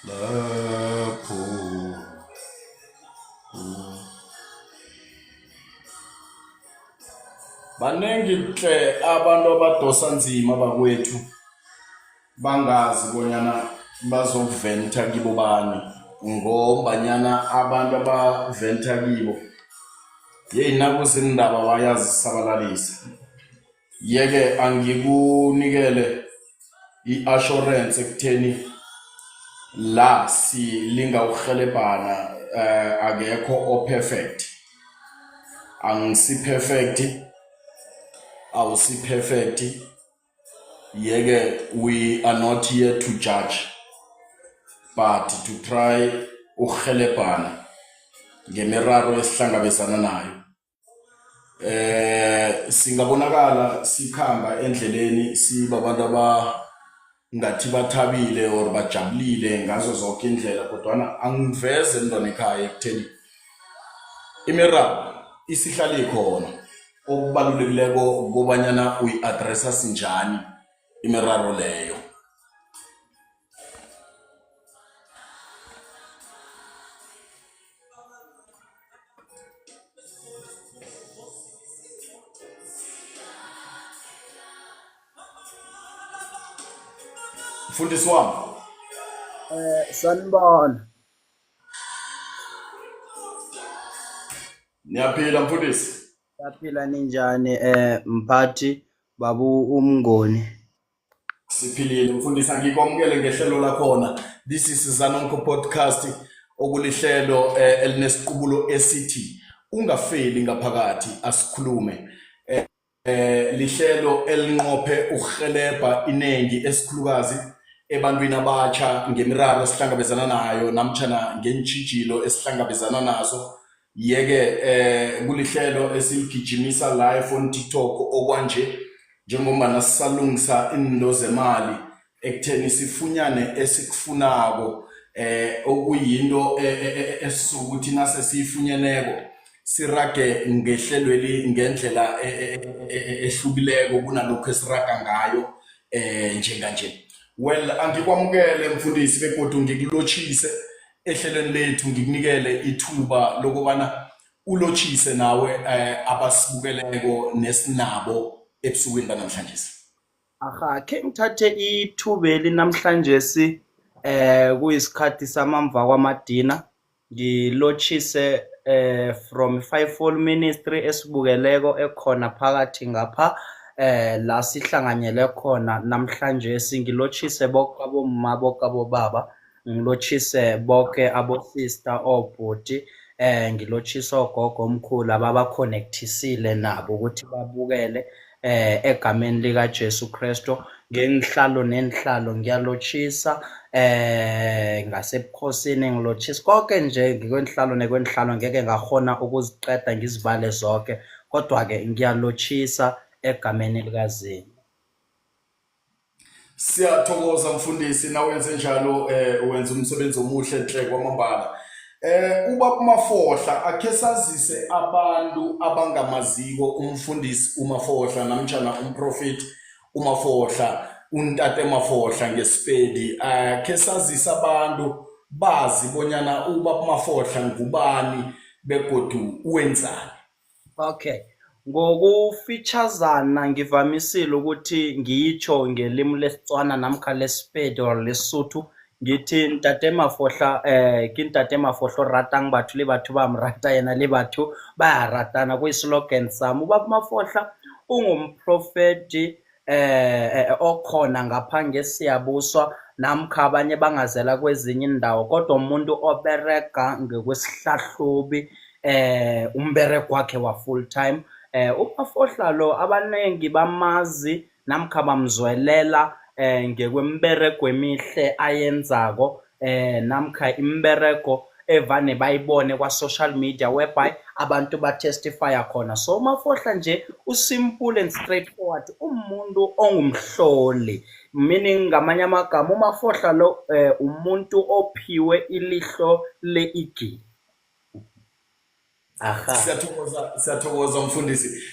lapho baningi hle abantu abadosa nzima bakwethu bangazi bonyana bazokuventa kibo bani ngombanyana abantu abaventa kibo yeyi nakuzindaba bayazisabalalisa. Yeke angikunikele i-assurance ekutheni la silinga ukuhelebhana, akekho o-perfect, angisi perfect, awusi perfect. Yeke we are not here to judge but to try ukuhelebhana ngemiraro esihlangabezana nayo. Singabonakala sikhamba endleleni sibabantu abangathi bathabile or bajabulile ngazo zonke indlela, kodwana angiveze endwana ekhaya ekutheni imiraro isihlale ikhona. Okubalulekileko kobanyana uyi-addressa sinjani imiraro leyo. Mfundisi wami, Sanibona. niyaphila mfundisi? Saphila ninjani mphathi babu Umngoni? Siphilile mfundisi, angikwamukele ngehlelo lakhona. This is Zanonko podcast, okulihlelo elinesiqubulo esithi ungafeli ngaphakathi asikhulume. Lihlelo elinqophe ukuhelebha inengi esikhulukazi ebantwini abatsha ngemiraro esihlangabezana nayo namtjhana ngeentjhijilo esihlangabezana nazo. Yeke kulihlelo esigijimisa live on TikTok okwanje, njengombana sisalungisa into zemali ekutheni sifunyane esikufunako, okuyinto esisukuthi nase siyifunyeneko sirage ngehlelweli ngendlela ehlukileko kunalokho esiraga ngayo njenganje. Well, angikwamukele mfundisi begodu ngikulotshise ehlelweni lethu, ngikunikele ithuba lokubana ulotshise nawe abasibukeleko nesinabo ebusukwini banamhlanje. Aha, ke ngithathe ithubeli namhlanje kuyisikhathi samamva kwamadina ngilotshise from Fivefold Ministry esibukeleko ekhona phakathi ngapha la sihlanganyele khona namhlanje ngilotshise bonke abomma bonke abobaba, ngilotshise bonke abosister obhuti, ngilotshisa ogogo omkhulu ababaconnectisile nabo ukuthi babukele egameni lika Jesu Kristu. Ngenhlalo nenhlalo ngiyalotshisa, ngasebukhosini ngilotshisa konke nje, ngikwenhlalo nekwenhlalo ngeke ngahona ukuziqeda ngizibale zonke, kodwa-ke ngiyalotshisa egameni likaZeni. Siyathokoza mfundisi, nawenze njalo wenza umsebenzi omuhle enhle kwamambala. Ubaba Mafohla akhe sazise abantu abangamaziko umfundisi uMafohla namtjhana umprofeti uMafohla, untate Mafohla ngesipedi. Akhe sazise abantu bazi bonyana ubaba Mafohla ngubani begodu wenzani. Okay, ngokufeatureana ngivamisile ukuthi ngiyitsho ngelimi lesitswana namkha lesipedi or lesotho ngithi ntate Mafohla, ke ntate Mafohla o ratang batho le batho ba mrata yena le batho ba ratana, kuyislogan sami. Ubaba Mafohla ungumprofeti okhona ngapha ngeSiyabuswa namkha abanye bangazela kwezinye indawo, kodwa umuntu oberega ngokwesihlahlubi, umberego wakhe wa full time. uMafohla lo abanengi bamazi namkha bamzwelela ngekwemberego emihle ayenzako, namkha imberego evane bayibone kwa-social media whereby abantu batestifya khona. So uMafohla nje usimple and straightforward, umuntu ongumhloli, meaning ngamanye amagama uMafohla lo umuntu ophiwe ilihlo le-igi. Aha, Siyathokoza mfundisi.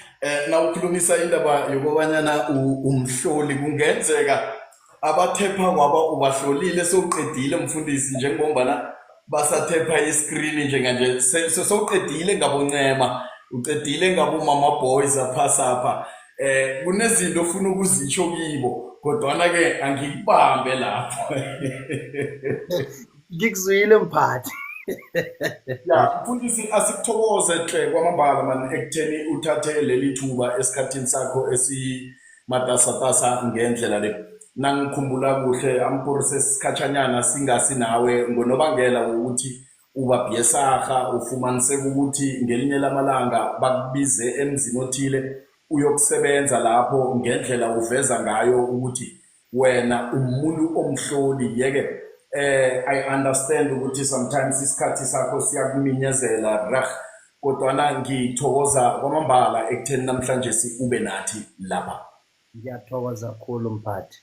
Na ukhulumisa indaba yokobanyana umhloli, kungenzeka abathepha kwaba ubahlolile sewuqedile mfundisi njengombana basathepha iskrini njenganje sewuqedile ngaboncema uqedile ngabomama boys aphasapha kunezinto ofuna ukuzitsho kibo kodwana-ke angikubambe lapho ngikuzwile mphathi. ya mfundisi asikuthokoze hle kwamambala mani ekutheni uthathe leli thuba esikhathini sakho esimatasatasa ngendlela le nangikhumbula kuhle ampurse sikhatshanyana singasi nawe ngonobangela ukuthi ubabhyesaha ufumaniseka ukuthi ngelinye lamalanga bakubize emzini othile uyokusebenza lapho ngendlela uveza ngayo ukuthi wena umuntu omhloli yeke I understand ukuthi sometimes isikhathi sakho siyakuminyezela rah kodwana ngithokoza kwamambala ekutheni namhlanje ube nathi lapha. Ngiyathokoza kakhulu mphathi.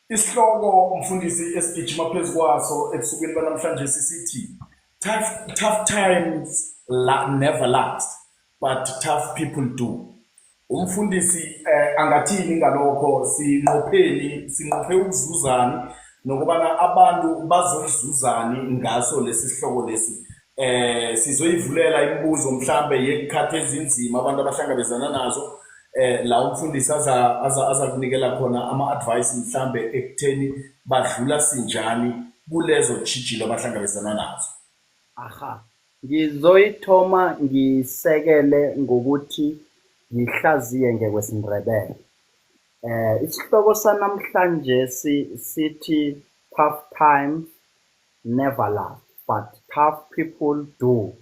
Isihloko umfundisi esigijima phezu kwaso ekusukeni banamhlanje sisithi tough times never last but tough people do. Umfundisi angathini ngalokho sinqophe ukuzuzani nokubana abantu bazozuzani ngaso lesi sihloko lesi sizoyivulela imibuzo mhlambe yekukhatha ezinzima abantu abahlangabezana nazo la umfundisi aza kunikela khona ama-advice mhlambe ekutheni badlula sinjani kulezo tshijilo abahlangabezana nazo. Aha, ngizoyithoma ngisekele ngokuthi ngihlaziye ngekwesiNdebele. Isihloko sanamhlanje sithi tough times never last but tough people do.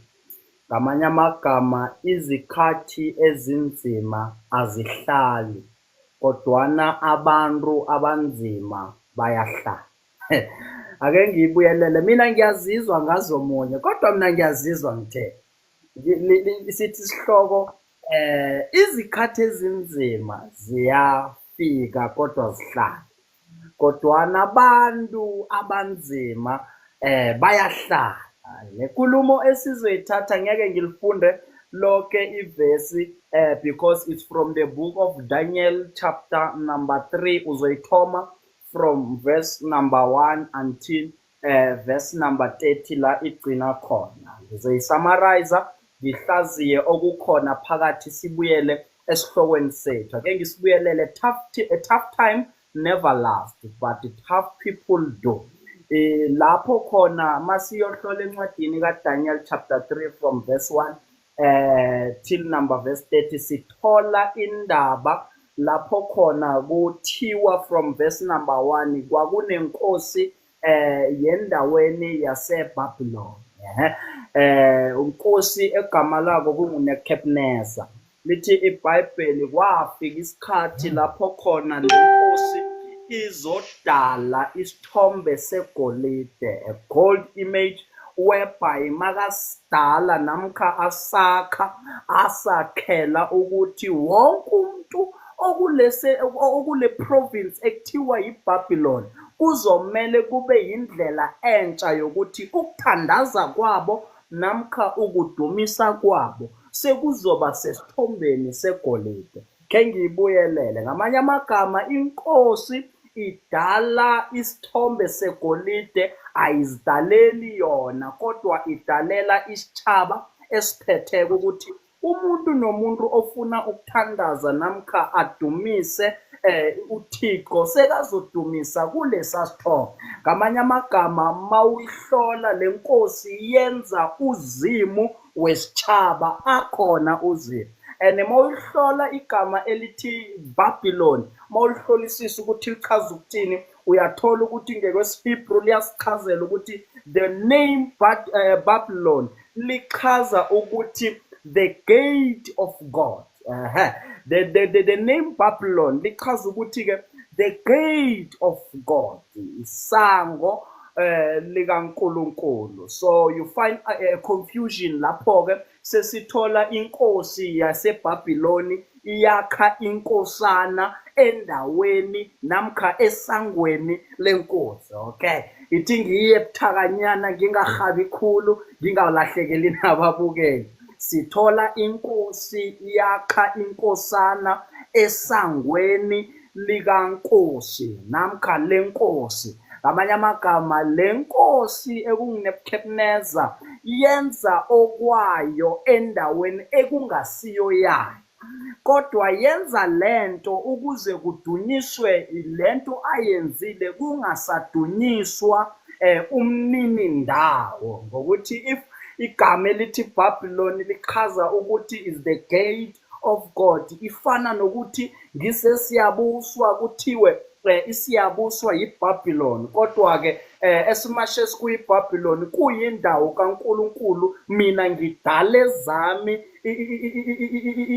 Ngamanye amagama izikhathi ezinzima azihlali kodwana abantu abanzima bayahlala. Ake ngiyibuyelele mina ngiyazizwa ngazomunye kodwa mina ngiyazizwa ngithe sithi isihloko izikhathi ezinzima ziyafika kodwa zihlala kodwana abantu abanzima bayahlala. Nenkulumo esizoyithatha ngeke ngilifunde lonke ivesi because it's from the book of Daniel chapter number 3 uzoyithoma from verse number 1 until verse number 30 la igcina khona. Ngizoyisummarize ngihlaziye okukhona phakathi sibuyele esihlokweni sethu. Ake ngisibuyelele tough time never last but tough people do. Lapho khona masiyohlola encwadini kaDaniel chapter 3 from verse 1 till number verse 30 sithola indaba lapho khona kuthiwa from verse number 1 kwakunenkosi yendaweni yaseBabylon. Unkosi egama lako kunguNebukadnezar. Lithi iBhayibheli kwafika isikhathi lapho khona lenkosi izodala isithombe segolide, a gold image whereby makasidala namkha asakhela ukuthi wonke umuntu okule province ekuthiwa yiBabylon kuzomele kube yindlela entsha yokuthi ukuthandaza kwabo namkha ukudumisa kwabo sekuzoba sesithombeni segolide. Ke ngiyibuyelele ngamanye amagama inkosi idala isithombe segolide ayizidaleli yona kodwa idalela isitshaba esiphetheke ukuthi umuntu nomuntu ofuna ukuthandaza namkha adumise uThixo sekazodumisa kulesa sithombe. Ngamanye amagama mawuyihlola lenkosi yenza uzimu wesitshaba akhona uzimu. And mawuyihlola igama elithi Babylon mawulihlolisisa ukuthi lichaza ukuthini uyathola ukuthi ngekwesiHebrew liyasichazela ukuthi the name Babylon lichaza ukuthi the gate of God. The name Babylon lichaza ukuthi ke the gate of God, isango likaNkulunkulu. So you find a confusion lapho ke sesithola inkosi yaseBhabhiloni iyakha inkosana endaweni namkha esangweni lenkosi. Okay, ithi ngiye ebuthakanyana ngingahabi khulu ngingalahlekeli nababukeli. Sithola inkosi yakha inkosana esangweni likankosi namkha lenkosi. Ngamanye amagama lenkosi ekunguNebukadneza yenza okwayo endaweni ekungasiyo yayo, kodwa yenza lento ukuze kudunyiswe lento ayenzile, kungasadunyiswa umnini ndawo. Ngokuthi if igama elithi Babylon lichaza ukuthi is the gate of God, ifana nokuthi ngisesiyabuswa kuthiwe isiyabuswa yiBabylon, kodwa-ke esimashe esikuyiBabylon kuyindawo kaNkulunkulu. Mina ngidale zami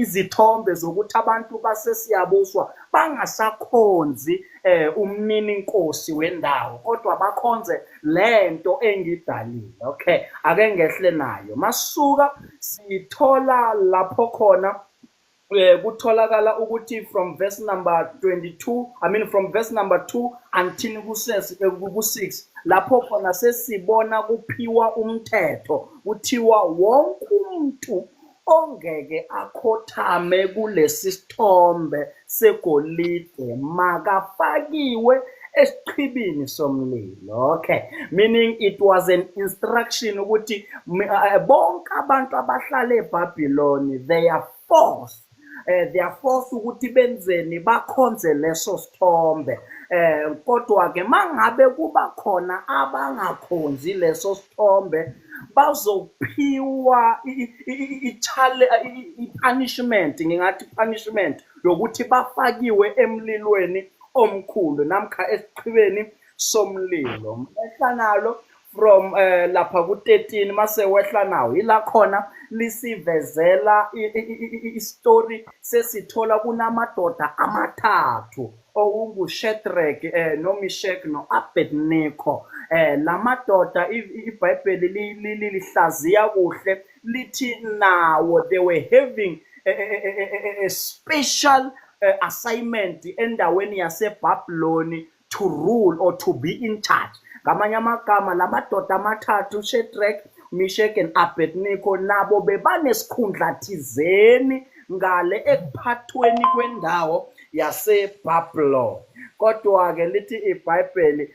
izithombe zokuthi abantu basesiyabuswa bangasakhonzi umnini nkosi wendawo, kodwa bakhonze lento engidalile. Okay, ake ngehle nayo. Masuka sithola lapho khona kutholakala ukuthi from verse number 2 until ku-6, lapho khona sesibona kuphiwa umthetho, kuthiwa wonke umuntu ongeke akhothame kulesi sithombe segolide makafakiwe esiqhibini somlilo. Okay, meaning it was an instruction ukuthi bonke abantu abahlala eBhabhiloni they are forced ukuthi benzeni, bakhonze leso sithombe. Kodwa-ke mangabe kuba khona abangakhonzi leso sithombe, bazophiwa i-punishment, ngingathi punishment yokuthi bafakiwe emlilweni omkhulu namkha esiqhibeni somlilo. Mehla nalo from lapha ku-13 mase wehla nawo ila khona lisivezela istory. Sesithola kunamadoda amathathu okunguShadrach, noMeshach no-Abednego. Lamadoda iBhayibheli lihlaziya kuhle lithi nawo they were having a special assignment endaweni yaseBhabhiloni to rule or to be in charge. Ngamanye amagama lamadoda amathathu uShadrach, Meshach and Abednego nabo bebanesikhundla thizeni ngale ekuphathweni kwendawo yaseBhabhiloni. Kodwa-ke lithi iBhayibheli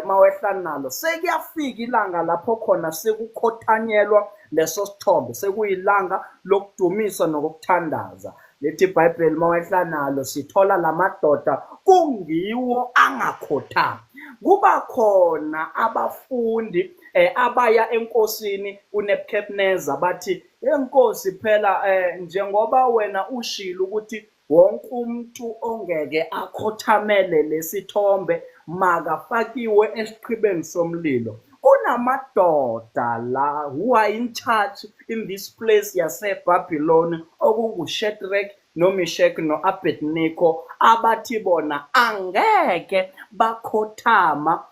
mawehla nalo sekuyafika ilanga lapho khona sekukhothanyelwa leso sithombe, sekuyilanga lokudumisa nokuthandaza. Lithi iBhayibheli mawehla nalo sithola lamadoda kungiwo angakhothami. Kuba khona abafundi abaya enkosini uNebukadneza bathi, enkosi phela njengoba wena ushilo ukuthi wonke umuntu ongeke akhothamele lesithombe makafakiwe esiqhibeni somlilo, kunamadoda la who are in charge in this place yaseBhabhiloni okunguShadrach noMeshach no-Abednego, abathi bona angeke bakhothama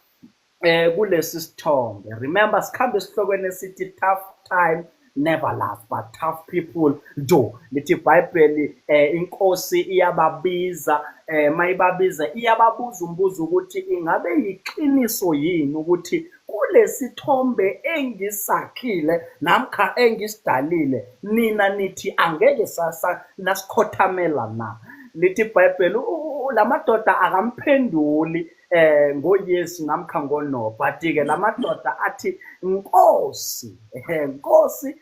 kulesi sithombe. Remember sikhambe esihlokweni esithi tough time never last but tough people do. Lithi iBhayibheli inkosi iyababiza, mayibabiza iyababuza umbuzo ukuthi ingabe yiqiniso yini ukuthi kulesi thombe engisakhile namkha engisidalile nina nithi angeke nasikhothamela na. Lithi iBhayibheli lamadoda akamphenduli ngoyes namkha ngono, but-ke lamadoda athi Nkosi, Nkosi,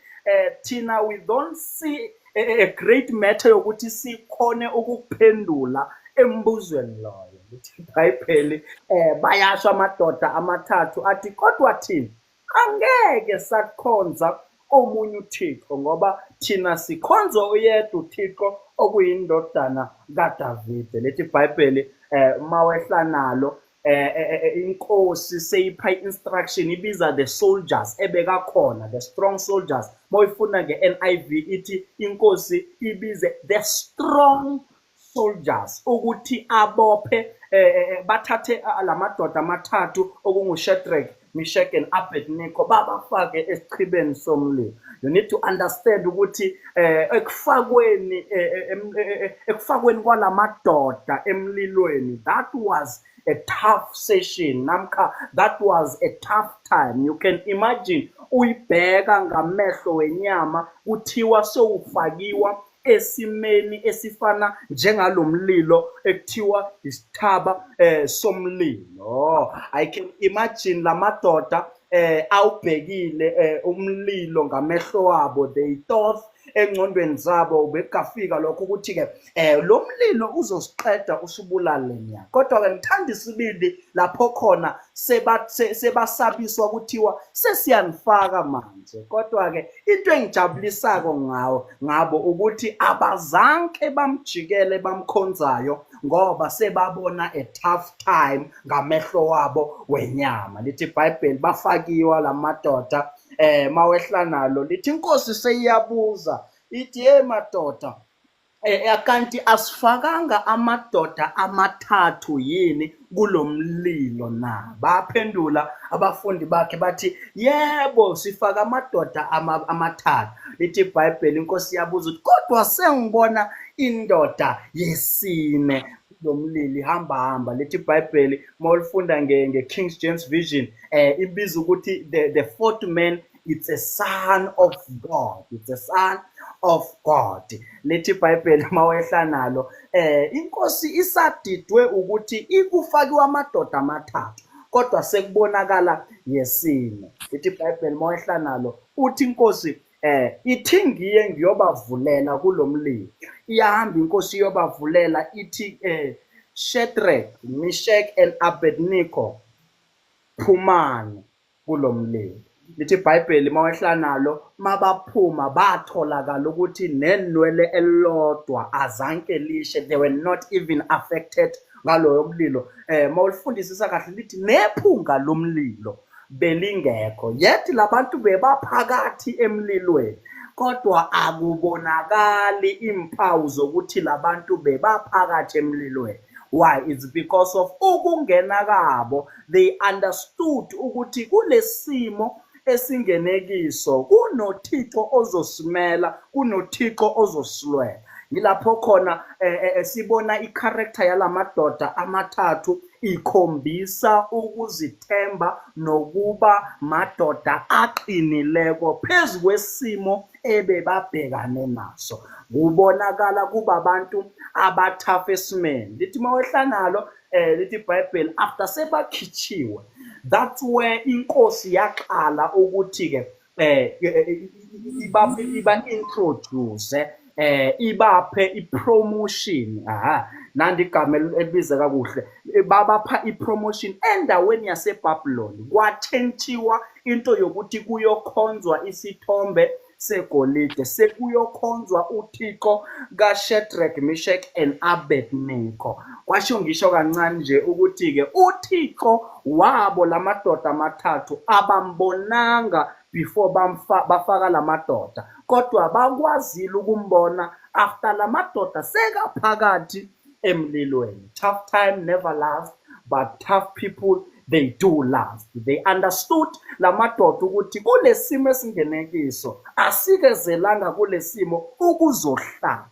thina we don't see a great matter yokuthi sikhone ukuphendula embuzweni loyo. Lithi iBhayibheli bayasho amadoda amathathu athi kodwa thina angeke sakhonza omunye uThixo, ngoba thina sikhonza uyedwa uThixo okuyindodana kaDavide. Lithi iBhayibheli mawehla nalo inkosi seyipha instruction ibiza the soldiers ebekakhona, the strong soldiers. Moyifuna nge-NIV ithi inkosi ibize the strong soldiers ukuthi abophe bathathe lamadoda amathathu okunguShadrach, Meshach and Abednego babafake esiqhibeni somlilo. You need to understand ukuthi ekufakweni kwalamadoda emlilweni, that was a tough session namkha that was a tough time. You can imagine uyibheka ngamehlo wenyama kuthiwa sewufakiwa esimeni esifana njengalomlilo ekuthiwa isithaba somlilo. I can imagine lamadoda awubhekile umlilo ngamehlo wabo, they thought engcondweni zabo bekafika lokho ukuthi ke lo mlilo uzosiqeda usubulale nya. Kodwa ke ngithanda isibindi lapho khona sebasabiswa kuthiwa sesiyanifaka manje. Kodwa ke into engijabulisako ngabo ukuthi abazange bamjikele bamkhonzayo ngoba sebabona a tough time ngamehlo wabo wenyama. Lithi iBhayibheli bafakiwa lamadoda mawehla nalo lithi inkosi seyiyabuza ithi hey madoda akanti asifakanga amadoda amathathu yini kulomlilo na? Baphendula abafundi bakhe bathi yebo sifaka amadoda amathathu. Lithi iBhayibheli inkosi yabuza ukuthi kodwa sengibona indoda yesine lomlili hamba. Lithi iBhayibheli mawulifunda nge-King James Version ibiza ukuthi the fourth man, it's a son of God. It's a son of God. Lithi iBhayibheli mawehla nalo inkosi isadidwe ukuthi ikufakiwe amadoda amathathu kodwa sekubonakala yesine. Lithi iBhayibheli mawehla nalo uthi inkosi ithi ngiye ngiyobavulela kulomlilo. Iyahamba inkosi iyobavulela ithi Shadrach, Meshach and Abednego phumani kulomlilo. Lithi iBhayibheli mawehla nalo mabaphuma batholakala ukuthi nenwele elodwa azange lishe, they were not even affected ngaloyo mlilo. Mawulifundisisa kahle lithi nephunga lomlilo belingekho, yet labantu bebaphakathi emlilweni kodwa akubonakali impawu zokuthi labantu bebaphakathi emlilweni. Why? It's because of ukungena kabo. They understood ukuthi kulesimo esingenekiso kunoThixo ozosimela, kunoThixo ozosilwela. Yilapho khona sibona i-character yalamadoda amathathu ikhombisa ukuzithemba nokuba madoda aqinileko phezu kwesimo ebebabhekane naso. Kubonakala kuba abantu aba-tough esimeni. Lithi mawehla nalo lithi iBhayibheli after sebakhitshiwe, that's where inkosi yaqala ukuthi ke iba-introduce ibaphe i-promotion. Nandi igama elibiza kakuhle, babapha i-promotion endaweni yaseBhabhiloni. Kwatshentshiwa into yokuthi kuyokhonzwa isithombe segolide, sekuyokhonzwa uThixo kaShadrach, Meshach and Abednego. Kwasho ngisho kancane nje ukuthi ke uThixo wabo lamadoda amathathu abambonanga before bafaka lamadoda, kodwa bakwazile ukumbona after lamadoda sekaphakathi emlilweni. Tough time never lasts, but tough people they do last. They understood lamadoda ukuthi kulesimo esingenekiso asikezelanga kulesimo ukuzohlala.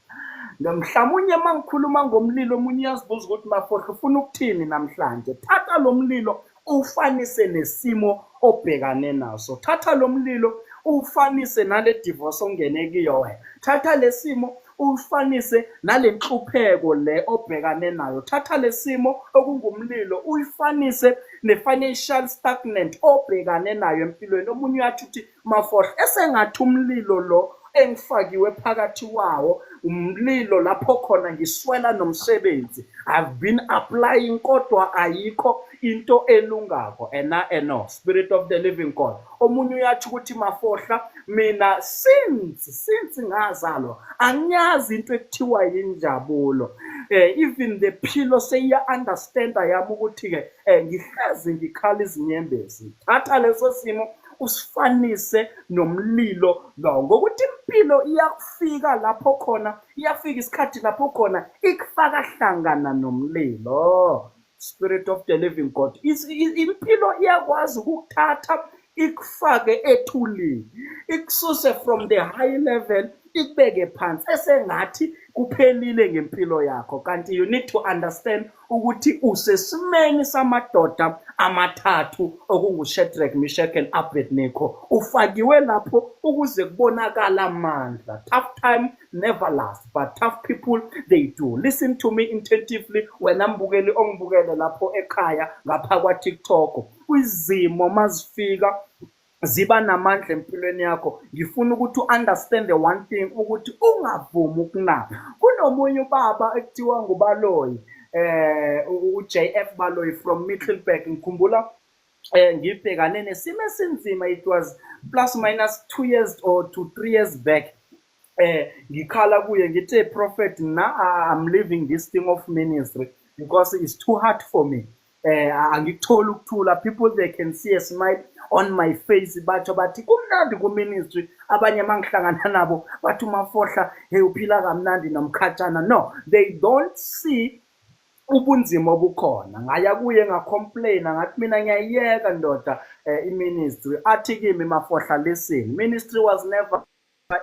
Mhlawumnye mangikhuluma ngomlilo omunye uyazibuza ukuthi Mafohle ufuna ukuthini namhlanje. Thatha lo mlilo ufanise nesimo obhekane naso. Thatha lo mlilo ufanise nale divorce ongene kuyo wena. Thatha lesimo ufanise nale nhlupheko le obhekane nayo. Thatha lesimo okungumlilo uyifanise ne-financial stagnant obhekane nayo empilweni. Omunye uyathi uthi Mafohle esengathi umlilo lo engifakiwe phakathi wawo umlilo lapho khona ngiswela nomsebenzi. I've been applying kodwa ayikho into elungako. Eno Spirit of the living God. Omunye uyathi ukuthi Mafohla mina since ngazalwa angiyazi into ekuthiwa yinjabulo. Even the pillow seya understand yami ukuthi ke ngihlezi ngikhala izinyembezi. Thatha leso simo usifanise nomlilo lo, ngokuthi impilo iyafika lapho khona, iyafika isikhathi lapho khona ikufaka hlangana nomlilo. Spirit of the living God, impilo iyakwazi ukuthatha ikufake ethulini, ikususe from the high level ikubeke phansi esengathi kuphelile ngempilo yakho. Kanti you need to understand ukuthi usesimeni samadoda amathathu okunguShadrach, Meshach and Abednego. Ufakiwe lapho ukuze kubonakala amandla. Tough time never lasts, but tough people they do. Listen to me attentively wena mbukeli ongibukele lapho ekhaya ngapha kwa TikTok. Izimo mazifika ziba namandla empilweni yakho. Ngifuna ukuthi understand the one thing ukuthi ungavumi ukunaba. Kunomunye ubaba ekuthiwa nguBaloyi, uJF Baloyi from Middelburg. Ngikhumbula ngibhekane nesimo esinzima. It was plus minus 2 years or to 3 years back. Ngikhala kuye ngithi, prophet, now I'm leaving this thing of ministry because it's too hard for me. Angikutholi ukuthula. People, they can see a smile on my face, batsho bathi kumnandi ku ministry. Abanye mangihlangana nabo bathi uMafohla, hey uphila kamnandi nomkhatshana. No, they don't see ubunzima obukhona. Ngaya kuye ngacomplain ngathi mina ngiyayiyeka ndoda iministry. Athi kimi Mafohla, listen, ministry was never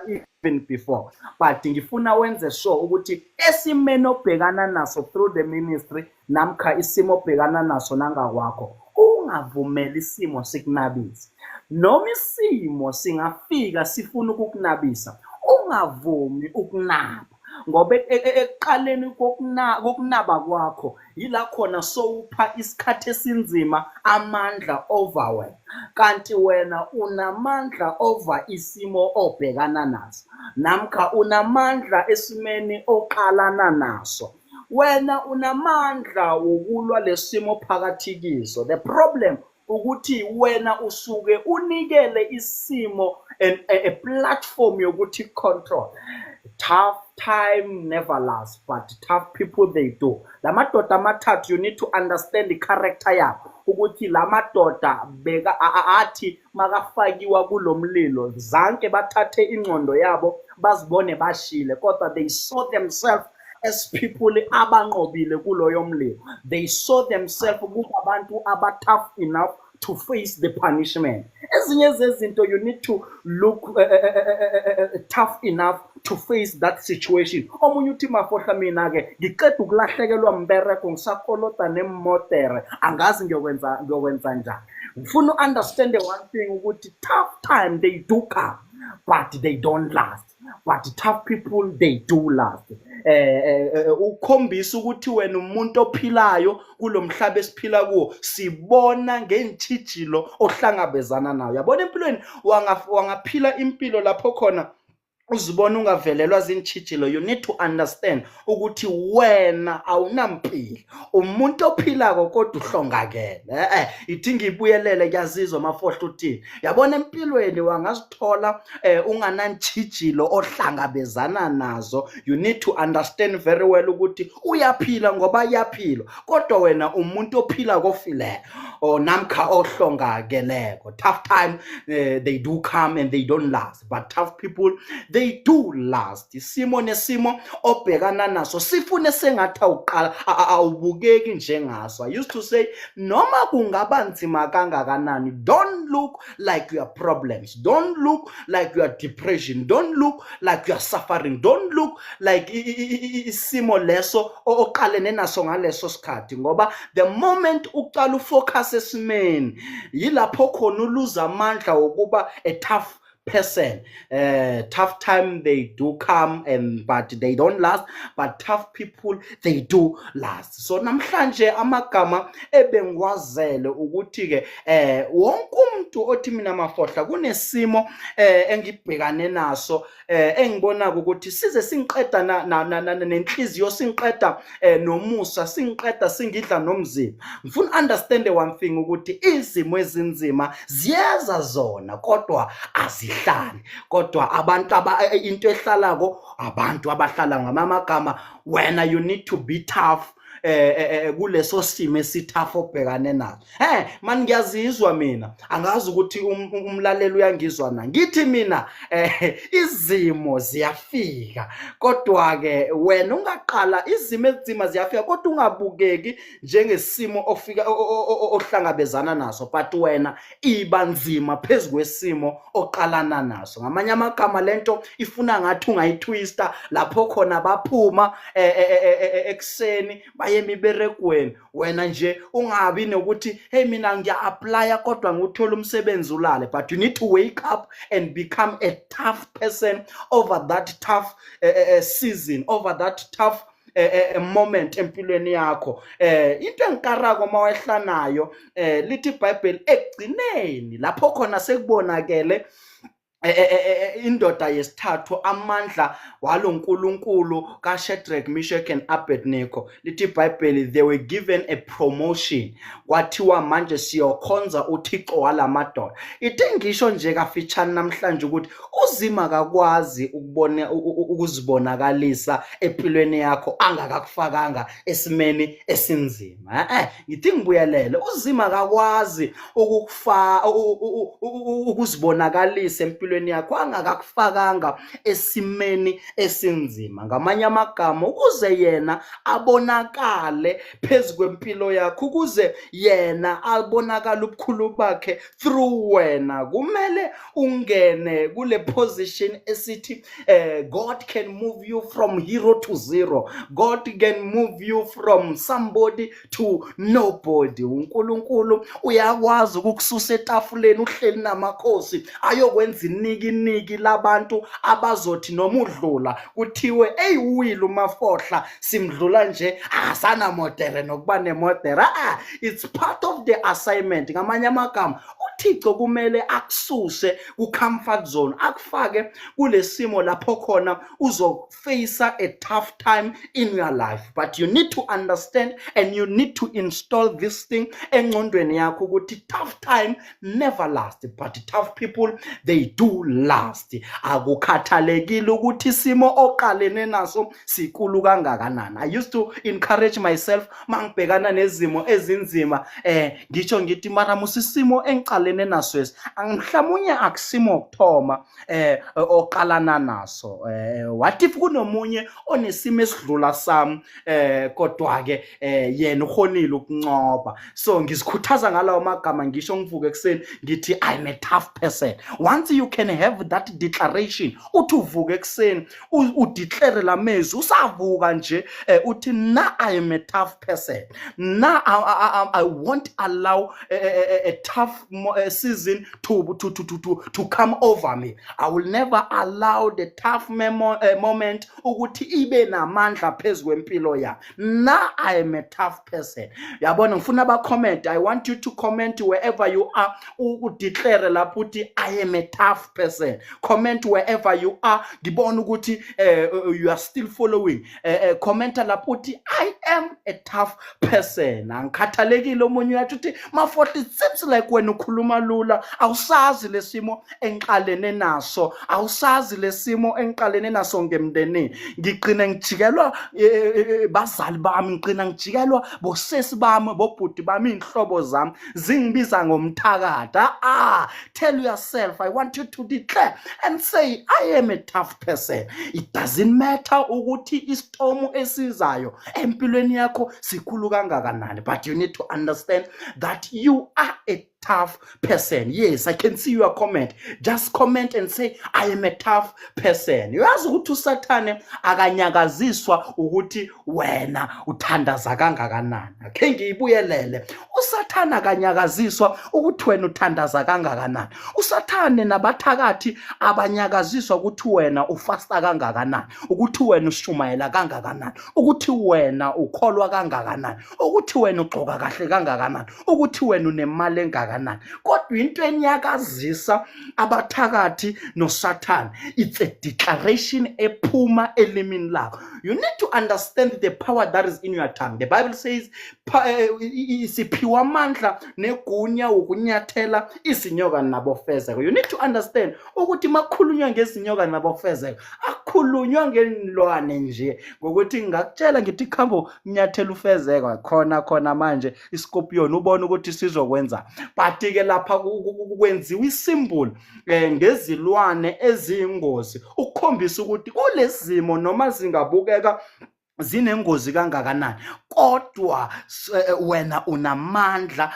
even before, but ngifuna wenze sure ukuthi esimeni obhekana naso through the ministry namkha isimo obhekana naso nangakwakho ungavumeli isimo sikunabise. Noma isimo singafika sifuna ukukunabisa, ungavumi ukunaba, ngoba ekuqaleni kokunaba kwakho yila khona sowupha isikhathi esinzima amandla over wena. Kanti wena unamandla over isimo obhekana naso, namkha unamandla esimeni oqalana naso. Wena unamandla wokulwa lesimo phakathi kiso. The problem ukuthi wena usuke unikele isimo a platform yokuthi control. Tough time never lasts, but tough people they do. Lamadoda amathathu, you need to understand the character yabo ukuthi lamadoda beka athi makafakiwa kulomlilo zanke bathathe ingcondo yabo bazibone bashile, kodwa they saw themselves as people abanqobile kuloyo mlilo. They saw themselves kubantu aba tough enough to face the punishment. Ezinye zezinto, you need to look tough enough to face that situation. Omunye uthi Mafohla, mina ke ngiqeda ukulahlekelwa mbereko ngisakolota nemotere angazi ngiyokwenza njani. Ngifuna understand the one thing ukuthi tough time they do come, but they don't last. But tough people they do last. Ukhombisa ukuthi wena umuntu ophilayo kulomhlaba esiphila kuwo sibona ngentshijilo ohlangabezana nayo. Yabona empilweni wangaphila impilo lapho khona uzibona ungavelelwa zintshijilo. You need to understand ukuthi wena awunampilo, umuntu ophilako kodwa uhlongakele. Ithi ngibuyelele kuyazizwa Mafohla uthini. Yabona empilweni wangazithola unganantshijilo ohlangabezana nazo. You need to understand very well ukuthi uyaphila ngoba yaphila, kodwa wena umuntu ophila kofile namkha ohlongakeleko. Tough time they do come and they don't last, but tough people they do last. Isimo nesimo obhekana naso sifune sengathi awubukeki njengaso. I used to say noma kungaba nzima kangakanani, don't look like your problems, don't look like your depression, don't look like you are suffering, don't look like isimo leso oqalene naso ngaleso sikhathi, ngoba the moment uqala ufocus esimeni yilapho khona uluza amandla wokuba a tough person. Tough time they do come but they don't last, but tough people they do last. So namhlanje amagama ebengwazele ukuthi ke wonke umuntu othi mina Mafohla kunesimo engibhekane naso engibona ukuthi size singiqeda nenhliziyo, singiqeda nomusa, singiqeda singidla nomzimba. Ngifuna understand the one thing ukuthi izimo ezinzima ziyeza zona kodwa azihlali, kodwa abantu into ehlalako abantu abahlala ngamagama. Wena you need to be tough kuleso simo esithafa obhekane naso. Man ngiyazizwa mina, angazi ukuthi umlaleli uyangizwa na. Ngithi mina izimo ziyafika, kodwa ke wena ungaqala izimo ezima ziyafika kodwa ungabukeki njengesimo ofika ohlangabezana naso, but wena iba nzima phezulu kwesimo oqalana naso. Ngamanye amagama lento ifuna ngathi ungayitwista lapho khona baphuma ekseni baye emiberegweni, wena nje ungabi nokuthi hey mina ngiya-applya kodwa nguthola umsebenzi ulale. But you need to wake up and become a tough person over that tough season, over that tough moment empilweni yakho. Into engikarako mawehlanayo lithi iBhayibheli ekugcineni lapho khona sekubonakele indoda yesithathu amandla walo uNkulunkulu kaShadrach, Meshach and Abednego. Lithi iBhayibheli they were given a promotion, kwathiwa manje siyokhonza uThixo walamadoda. Ithe ngisho nje kafitshane namhlanje ukuthi uzima kakwazi ukuzibonakalisa empilweni yakho angakakufakanga esimeni esinzima. Ngithi ngibuyelele, uzima kakwazi ukuzibonakalisa empilweni yakho angakakufakanga esimeni esinzima. Ngamanye amagama, ukuze yena abonakale phezulu kwempilo yakho, ukuze yena abonakala ubukhulu bakhe through wena, kumele ungene kule position esithi God can move you from hero to zero. God can move you from somebody to nobody. uNkulunkulu uyakwazi ukukususa etafuleni uhleli namakhosi ayokwenza iniki labantu abazothi noma udlula kuthiwe hey uwile uMafohla simdlula nje asana modere nokuba nemodere. It's part of the assignment. Ngamanye amagama, uThixo kumele akususe ku-comfort zone, akufake kulesimo lapho khona uzofacea a tough time in your life. But you need to understand and you need to install this thing engqondweni yakho ukuthi tough time never lasts, but tough people they do last. Akukhathalekile ukuthi isimo oqalene naso sikulu kangakanani. I used to encourage myself mangibhekana nezimo ezinzima, ngisho ngithi mara musisimo engiqalene naso mhlawumnye akusimo okuthoma oqalana naso. What if kunomunye onesimo esidlula sami kodwa ke yena ukhonile ukuncoba? So ngizikhuthaza ngalawo magama, ngisho ngivuka ekseni ngithi I'm a tough person. Once you can have that declaration, uthi uvuka ekseni udeclare la mezwi, usavuka nje uthi na I am a tough person. Now I won't allow a tough season to come over me. I will never allow the tough moment ukuthi ibe namandla phezulu kwempilo yami. Now I am a tough person. Yabona ngifuna ba comment. I want you to comment wherever you are, udeclare lapho uthi I am a tough person. Comment wherever you are. Ngibona ukuthi you are still following. Comment lapho uthi I am a tough person. Angikhathalekile omunye uyathi uthi Mafohla, it seems like wena ukhuluma lula, awusazi lesimo engiqalene naso, awusazi lesimo engiqalene naso ngemndenini. Ngigcina ngijikelwa bazali bami, ngigcina ngijikelwa bosesi bami, bobhuti bami, inhlobo zami zingibiza ngomthakada. Tell yourself, I want you to declare and say I am a tough person. It doesn't matter ukuthi istorm esizayo empilweni yakho sikhulu kangakanani, but you need to understand that you are a tough person. Yes, I can see your comment. Just comment and say I am a tough person. Uyazi ukuthi uSathane akanyakaziswa ukuthi wena uthandaza kangakanani. Akhe ngiyibuyelele. uSathane akanyakaziswa ukuthi wena uthandaza kangakanani. uSathane nabathakathi abanyakaziswa ukuthi wena ufasta kangakanani, ukuthi wena ushumayela kangakanani, ukuthi wena ukholwa kangakanani, ukuthi wena ugqoka kahle kangakanani, ukuthi wena unemali engakanani. Kodwa into enyakazisa abathakathi noSathane, it's a declaration ephuma elimini lakho. You need to understand the power that is in your tongue. The Bible says isiphiwa amandla negunya ukunyathela izinyoka nabofezeko. You need to understand ukuthi makhulunywa ngezinyoka nabofezeko kuyakhulunywa ngenilwane nje ngokuthi ngingakutshela ngithi khambo nyathela ufezeka khona manje iScorpion ubona ukuthi sizokwenza but-ke lapha kwenziwa isimboli ngezilwane eziyingozi ukukhombisa ukuthi kulezimo noma zingabukeka zinengozi kangakanani kodwa wena unamandla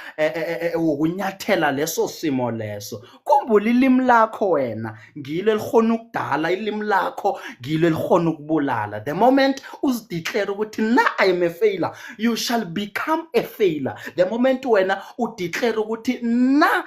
wokunyathela leso simo leso. Khumbula ilimi lakho wena ngilo elikhona ukudala, ilimi lakho ngilo elikhona ukubulala. The moment uzideclare ukuthi na I am a failure, you shall become a failure. The moment wena udeclare ukuthi na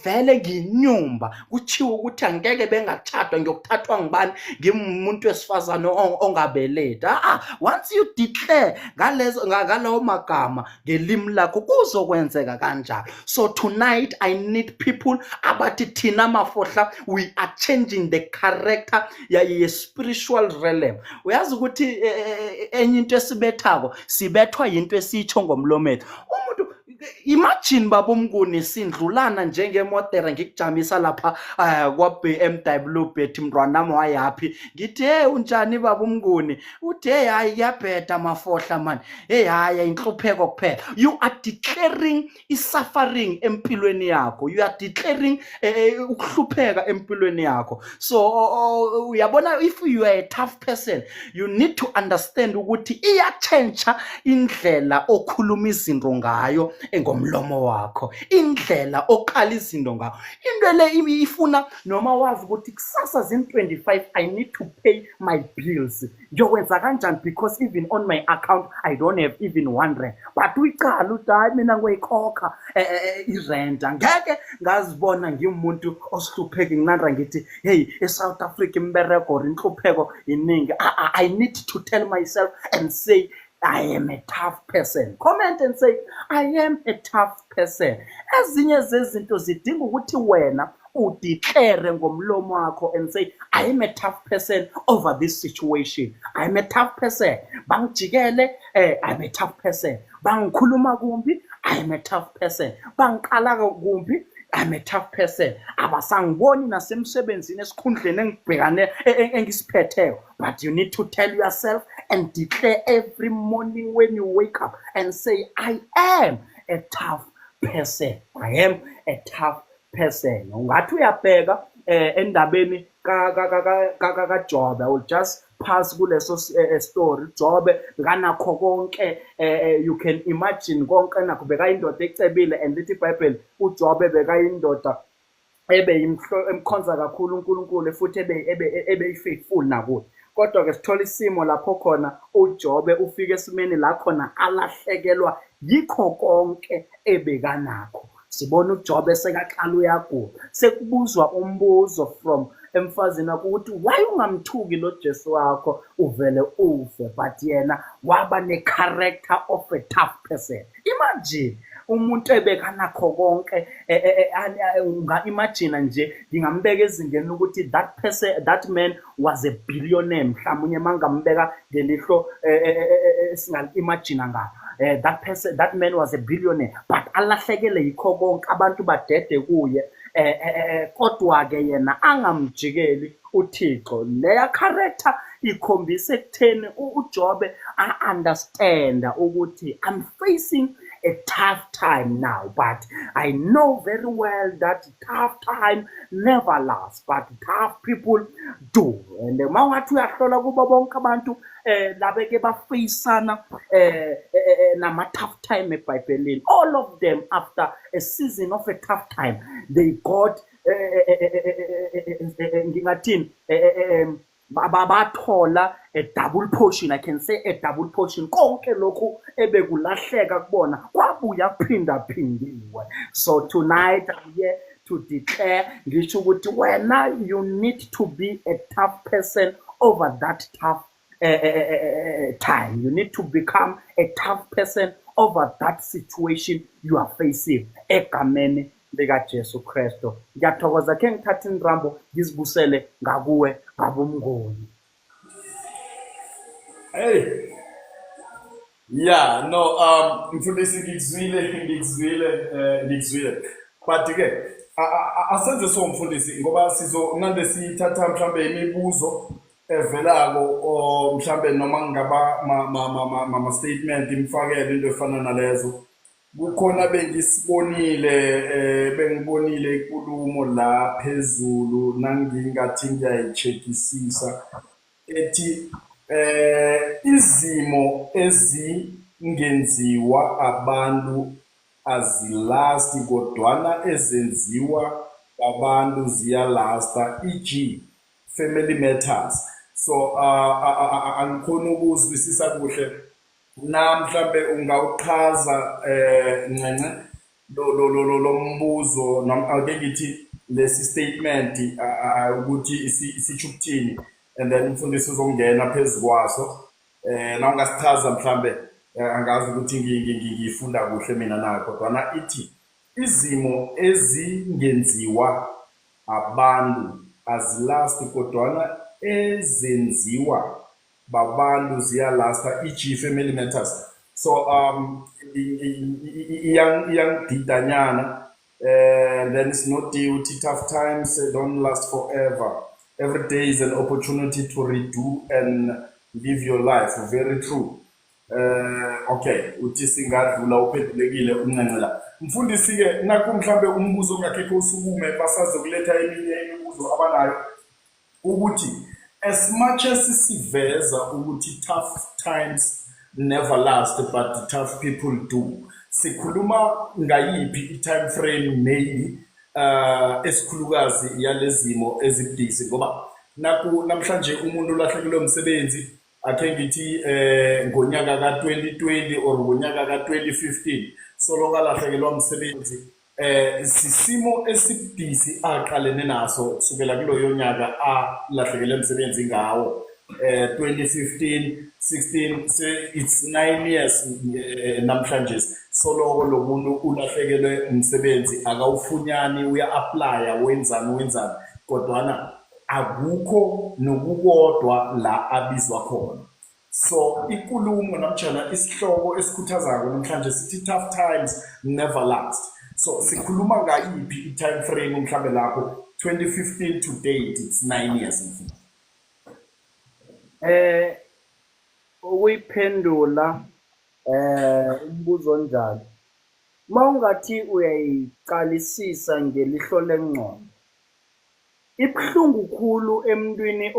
vele nginyumba, kuchiwo ukuthi angeke bengathathwa ngiyokuthathwa ngibani ngimuntu wesifazane ongabeleta. Once you declare ngalawo magama ngelimi lakho kuzokwenzeka kanjalo. So tonight I need people abathi thina Mafohla we are changing the character ye spiritual realm. Uyazi ukuthi enye into esibethako sibethwa into esitsho ngomlomo wethu. Umuntu imagine babomnguni sindlulana njengemodera ngikujamisa lapha kwa BMW bethi mntwanami wayapi ngithi hey unjani babomnguni uthi hey hayi yabheda Mafohla man hey hayi inhlupheko kuphela. You are declaring suffering empilweni yakho, you are declaring ukuhlupheka empilweni yakho. So uyabona, if you are a tough person you need to understand ukuthi iyachange indlela okhuluma izinto ngayo ngomlomo wakho, indlela oqala izinto ngayo. Into le ifuna noma wazi ukuthi kusasa zin25 I need to pay my bills. Ngiyokwenza kanjani because even on my account I don't have even 1 rand. But uyiqala uthi hayi mina ngoyikhokha irent. Ngeke ngazibona ngimuntu osihlupheki nginanda ngithi hey eSouth Africa imbereko or inhlupheko iningi. I need to tell myself and say I am a tough person. Comment and say I am a tough person. Ezinye zezinto zidinga ukuthi wena udeclare ngomlomo wakho and say I am a tough person over this situation. I am a tough person. Bangijikele I am a tough person. Bangikhuluma kumbi I am a tough person. Bangiqala kumbi I'm a tough person. Abasangiboni nasemsebenzini esikhundleni engibhekane engisiphetheyo. But you need to tell yourself and declare every morning when you wake up and say I am a tough person. I am a tough person. Ungathi uyabheka endabeni kaJobe, I will just pass kuleso story. Jobe nganakho konke, you can imagine konke nakho beka indoda ecebile, and lithi iBhayibheli uJobe beka indoda emkhonza kakhulu uNkulunkulu futhi ebe faithful nakuye. Kodwa ke sithola isimo lapho khona uJobe ufike esimeni la khona alahlekelwa yikho konke ebekanakho. Sibona uJobe sekaqala uyagula, sekubuzwa umbuzo from emfazini ukuthi why ungamthuki lo Jesu wakho uvele ufe, but yena waba ne character of a tough person. Imagine umuntu ebekanakho konke, unga-imagine nje ngingambeka ezingeni ukuthi that person, that man was a billionaire. Mhlawumnye mangambeka ngelihlo singali-imagine ngayo. That man was a billionaire, but alahlekele yikho konke, abantu badede kuye. Kodwa ke yena angamjikeli uThixo. Leya character ikhombisa ekutheni uJobe understand ukuthi I'm facing a tough time now, but I know very well that tough time never lasts, but tough people do. And mawungathi uyahlola kubo bonke abantu labeke bafeyisana nama tough time eBhayibhelini, all of them after a season of a tough time they got ngingathini babathola a double portion. I can say a double portion. Konke lokhu ebekulahleka kubona kwabuya phinda-phindiwe. So tonight I'm here to declare ngisho ukuthi wena you need to be a tough person over that tough time. You need to become a tough person over that situation you are facing. Egameni likaJesu Kristu. Ngiyathokoza ke ngithatha indrambo ngizibusele ngakuwe ngabomnguni. Hey. Yeah, no, mfundisi ngikuzwile. But ke asenze so mfundisi ngoba sizonande sithatha mhlambe imibuzo evelako or mhlambe noma ngaba ama statement imfakele into efana nalezo. Kukhona bengibonile inkulumo la phezulu nangingathi ngiyayicheckisisa ethi izimo ezingenziwa abantu azilasti kodwana ezenziwa abantu ziyalasta, e.g. family matters. So angikhona ukuzwisisa kuhle na mhlambe ungawuchaza ncence lo mbuzo ake ngithi lesi statement ukuthi isitsho ukuthini, and then umfundisi uzongena phezu kwaso na ungasichaza mhlambe angazi ukuthi ngifunda kuhle mina na, kodwa ithi izimo ezingenziwa abantu azilasti kodwana ezenziwa babantu ziyalasta, e.g. family matters. So iyangididanyana, then it's not duty, tough times don't last forever. Every day is an opportunity to redo and live your life. Very true. Okay, uthi singadlula uphendulekile umncancela. Mfundisi-ke naku mhlambe umbuzo ongakekho usukume basazokuletha eminye imibuzo abanayo ukuthi as much as siveza ukuthi tough times never last but tough people do, sikhuluma ngayiphi i-time frame maybe esikhulukazi yalezimo ezibudisi, ngoba namhlanje umuntu ulahlekelwe umsebenzi akhe ngithi ngonyaka ka-2020 or ngonyaka ka-2015 solo kalahlekelwa umsebenzi, sisimo esibudisi aqalene naso kusukela kuloyo nyaka alahlekele umsebenzi ngawo 2015 16 it's 9 years namhlanje solo lo muntu ulahlekelwe umsebenzi akawufunyani, uya-applya wenzani kodwana akukho nokukodwa la abizwa khona. So ikulumo namtjana isihloko esikhuthazayo namhlanje sithi tough times never last. So sikhuluma ngayiphi i-time frame mhlambe lapho 2015 to date, it's 9 years. Ukuyiphendula umbuzo onjalo, mawungathi uyayiqalisisa ngelihlo lengqondo, ibhlungu khulu emntwini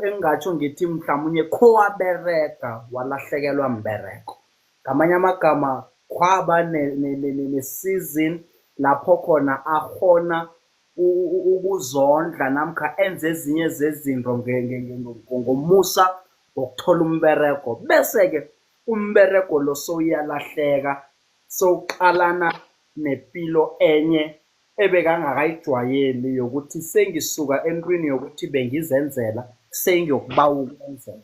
engatsho ngithi mhlawumnye khowabereka walahlekelwa mbereko. Ngamanye amagama kwaba ne-season lapho khona akhona ukuzondla namkha enze ezinye zezinto ngomusa ngokuthola umbereko, bese-ke umbereko lo sowuyalahleka, sowuqalana nepilo enye ebekangakayijwayeli yokuthi sengisuka entwini yokuthi bengizenzela sengiyokuba ukwenzela.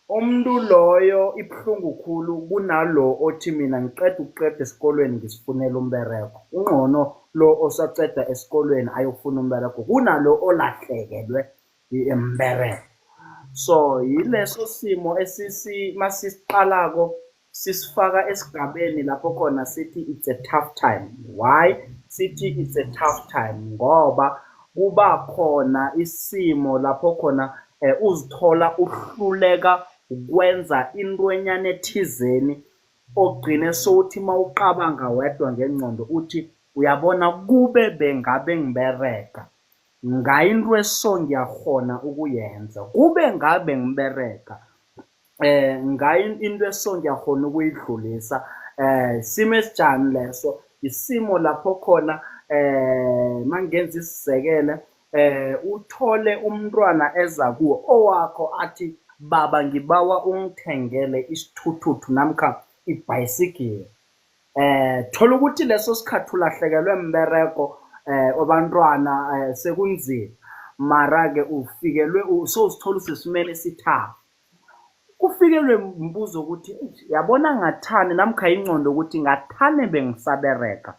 Umuntu loyo ibhlungu khulu kunalo othi mina ngiqeda esikolweni ngisifunela umbereko. Ungqono lo osaceda esikolweni ayofuna umbereko kunalo olahlekelwe imbereko. So yileso simo masisiqalako sisifaka esigabeni lapho khona sithi it's a tough time. Why sithi it's a tough time? Ngoba kuba khona isimo lapho khona uzithola uhluleka ukwenza into enyane ethizeni ogcine sowuthi mawuqabanga wedwa ngengqondo uthi uyabona kube bengabe ngibereka ngayinto eso ngiyahona ukuyenza, kube ngabe ngibereka ngayo into eso ngiyahona ukuyidlulisa. Simo esijani leso? Isimo lapho khona mangenza isisekele uthole umntwana eza kuwo owakho athi baba ngibawa ungithengele isithuthuthu namkha ibhayisikili. Thola ukuthi leso sikhathi ulahlekelwe mbereko abantwana sekunzima, mara-ke ufikelwe sowuzithola usesimeni esithathu. Kufikelwe mbuzo ukuthi yabona ngathani namkha ingqondo ukuthi ngathane bengisabereka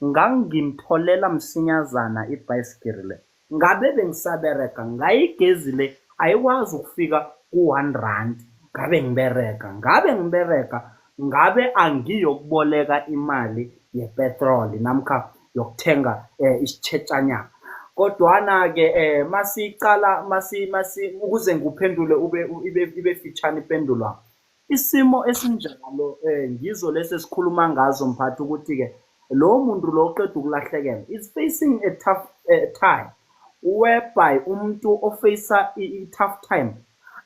ngangimtholela msinyazana ibhayisikili le, ngabe bengisabereka ngayigezi le ayikwazi ukufika ku-R1, ngabe ngibereka ngabe angiyokuboleka imali yepetroli namkha yokuthenga isitshetsanyana. kodwana ke masiqala ukuze nguphendule ibe fitshane ipendulwa. Isimo esinjalo ngizo lesi sikhuluma ngazo mphathi ukuthi ke lo muntu lo oqeda ukulahlekelwa is facing a tough time whereby umuntu ofacea i-tough time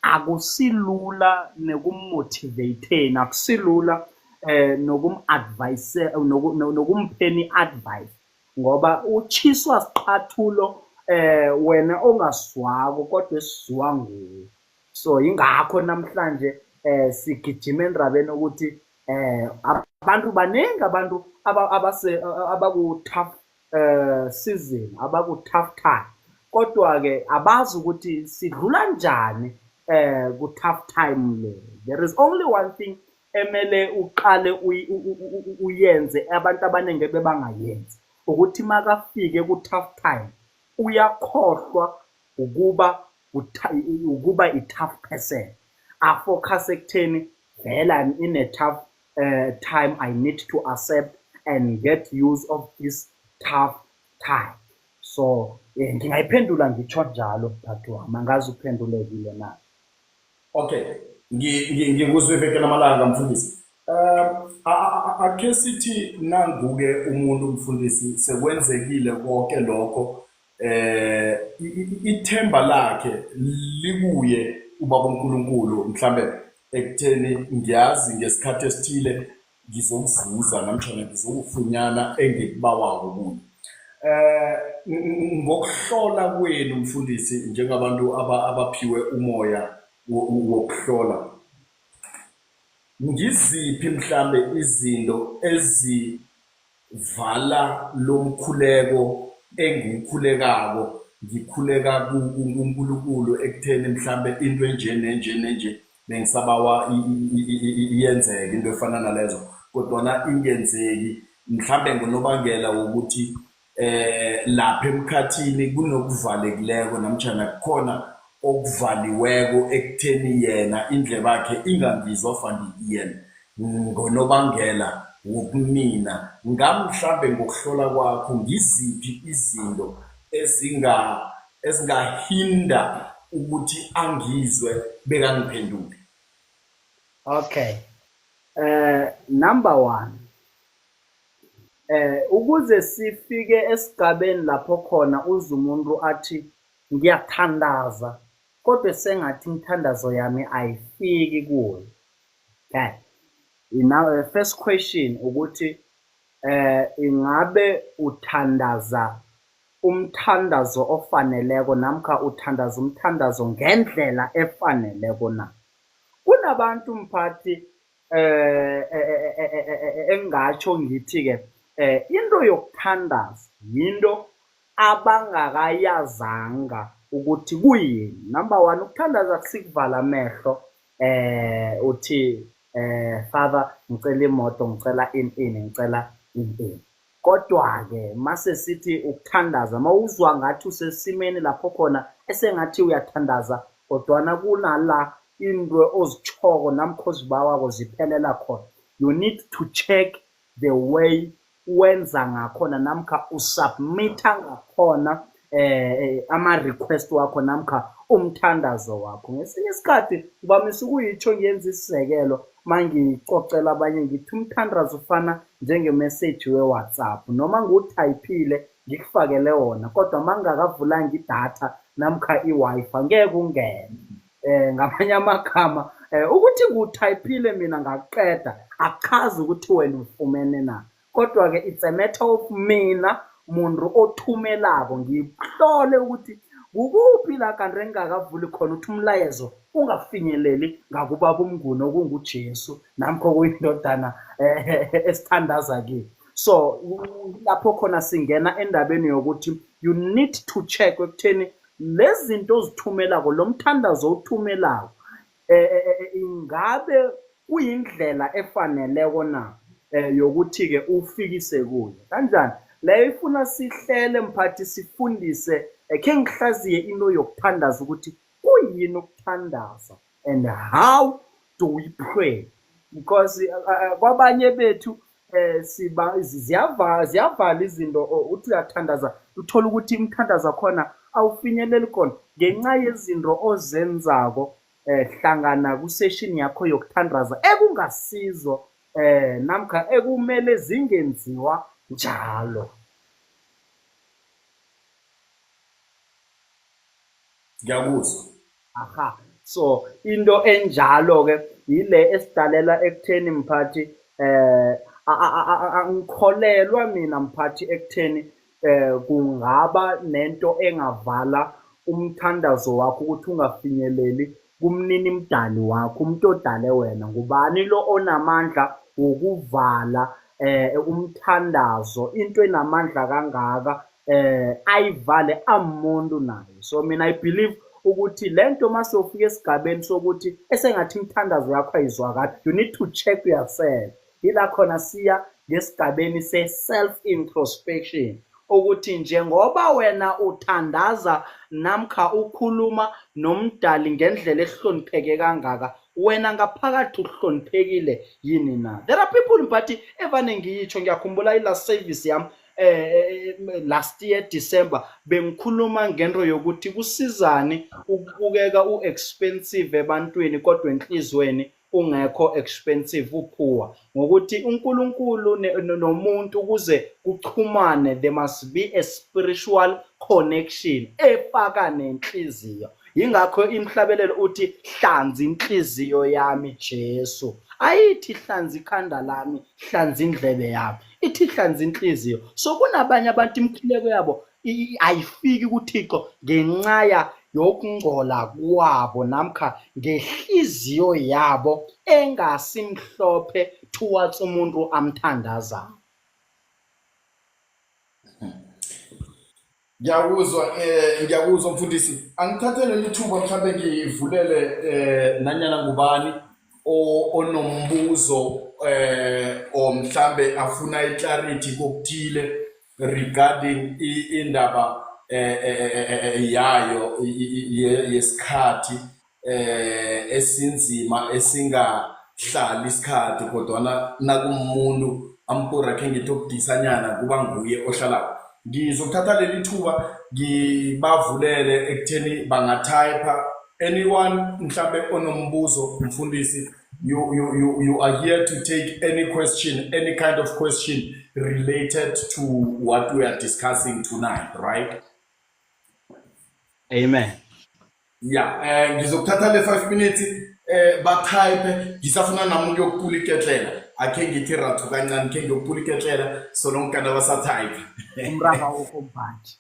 akusilula nekummotivate akusilula nokumadvise nokumpheni advice ngoba uchiswa siqathulo wena ongaswako kodwa esizwa nguwe. So ingakho namhlanje sigijima endabeni ukuthi abantu baningi abantu abaku-tough season abaku-tough time kodwa ke abazi ukuthi sidlula njani ku-tough time le. There is only one thing emele uqale uyenze abantu abaningi bebangayenzi ukuthi makafike ku-tough time uyakhohlwa ukuba i-tough person afocus ekutheni vela in a tough time I need to accept and get use of this tough time. So ngingayiphendula ngitsho njalo but mangazi uphendulekile na. Okay, ngikuzwe iveke lamalanga mfundisi. Ake sithi nanguke umuntu mfundisi sekwenzekile konke lokho ithemba lakhe likuye ubaba uNkulunkulu mhlambe ekutheni ngiyazi ngesikhathi esithile ngizokuvuza namhlanje ngizokufunyana engikubawako kuyo. Ngokuhlola kwenu mfundisi njengabantu abaphiwe umoya wokuhlola ngiziphi mhlambe izinto ezivala lomkhuleko engikhulekako ngikhuleka kuNkulunkulu ekutheni mhlambe into enje nengisabawa iyenzeke into efana nalezo kodwa ingenzeki mhlambe ngonobangela wokuthi lapha emkhathini kunokuvalekileko namtjana kukhona okuvaliweko ekutheni yena indlebe yakhe ingangizwa fanele yena ngonobangela wokumina ngamhlambe ngokuhlola kwakho ngiziphi izinto ezingahinda ukuthi angizwe bekangiphendule. Okay. Number one. Ukuze sifike esigabeni lapho khona uze umuntu athi ngiyathandaza kodwa sengathi imthandazo yami ayifiki kuwe. Okay. Now first question ukuthi ingabe uthandaza umthandazo ofaneleko namkha uthandaza umthandazo ngendlela efaneleko na. Kunabantu mphathi engatsho ngithi ke into yokuthandaza yinto abangakayazanga ukuthi kuyini. Number one, ukuthandaza kusikuvala amehlo uthi Father ngicela imoto ngicela ini ngicela ini. Kodwa ke mase sithi ukuthandaza mawuzwa ngathi usesimeni lapho khona esengathi uyathandaza kodwa kunala indwe ozichoko namkhozibawako ziphelela khona. You need to check the way wenza ngakhona namkha usubmita ngakhona ama-request wakho namkha umthandazo wakho. Ngesinye isikhathi ngivamisa ukuyitsho ngenza isisekelo mangicocela abanye ngithi umthandazo ufana njengemeseji we-WhatsApp noma ngiwuthayipile ngikufakele wona kodwa mangingakavulanga idatha namkha i-Wi-Fi ngeke ungene. Ngamanye amagama ukuthi ngiwuthayipile mina ngakuqeda akuchazi ukuthi wena ufumene na kodwa ke it's a matter of mina muntu othumelako ngihlole ukuthi kukuphi la kanti engingakavuli khona ukuthi umlayezo ungafinyeleli ngakubaba umnguni okunguJesu namkho kuyindodana esithandaza kimi. So lapho khona singena endabeni yokuthi you need to check ekutheni lezi zinto ozithumelako lo mthandazo othumelako ingabe kuyindlela efaneleko na yokuthi ke ufikise kuyo. Kanjani leyo ifuna sihlele mphathi sifundise khe ngihlaziye into yokuthandaza ukuthi kuyini ukuthandaza and how do we pray because kwabanye bethu ziyavala izinto uthi uyathandaza uthola ukuthi umthandazo khona awufinyeleli khona ngenxa yezinto ozenzako hlangana kusession yakho yokuthandaza ekungasizo namkha ekumele zingenziwa njalo. Ngiyakuzwa. Aha, so into enjalo-ke yile esidalela ekutheni mphathi angikholelwa mina mphathi ekutheni kungaba nento engavala umthandazo wakho ukuthi ungafinyeleli kumnini mdali wakho, umuntu odale wena. Ngubani lo onamandla wokuvala umthandazo, into enamandla kangaka ayivale amuntu nayo. So mina I believe ukuthi lento mase ufika esigabeni sokuthi esengathi imthandazo yakho ayizwakali, you need to check yourself. Ila khona siya ngesigabeni se-self introspection ukuthi njengoba wena uthandaza namkha ukhuluma nomdali ngendlela ehlonipheke kangaka, wena ngaphakathi uhloniphekile yini na? There are people but evane ngiyitsho, ngiyakhumbula i-last service yami last year December bengikhuluma ngento yokuthi kusizani ukubukeka u-expensive ebantwini kodwa enhlizweni ungekho expensive, uphuwa. Ngokuthi uNkulunkulu nomuntu ukuze kuchumane, there must be a spiritual connection efaka nenhliziyo. Yingakho imhlabelelo uthi hlanza inhliziyo yami Jesu, ayithi hlanza ikhanda lami, hlanza indlebe yami, ithi hlanza inhliziyo. So kunabanye abantu imkhileko yabo ayifiki kuThixo ngenxa yokungcola kwabo namkha ngehliziyo yabo engasimhlophe towards umuntu amthandazayo. Ngiyakuzwa mfundisi. Angithathele lithuba mhlambe ngivulele nanyana ngubani onombuzo o mhlambe afuna iclarity kokuthile regarding indaba yayo yesikhathi esinzima esingahlali isikhathi kodwa nakumuntu ampura khe ngithi okudisanyana kuba nguye ohlalayo. Ngizokuthatha leli thuba ngibavulele ekutheni bangatypa. Anyone mhlambe onombuzo mfundisi, you are here to take any question, any kind of question related to what we are discussing tonight, right? Amen. Yeah, ngizokuthatha le 5 minutes batype. Ngisafuna nami ukuyokupula iketlela, akhe ngithi rathu kancane, khe ngiyokupula iketlela so nonkana basatype. Umraba wokho mphathi.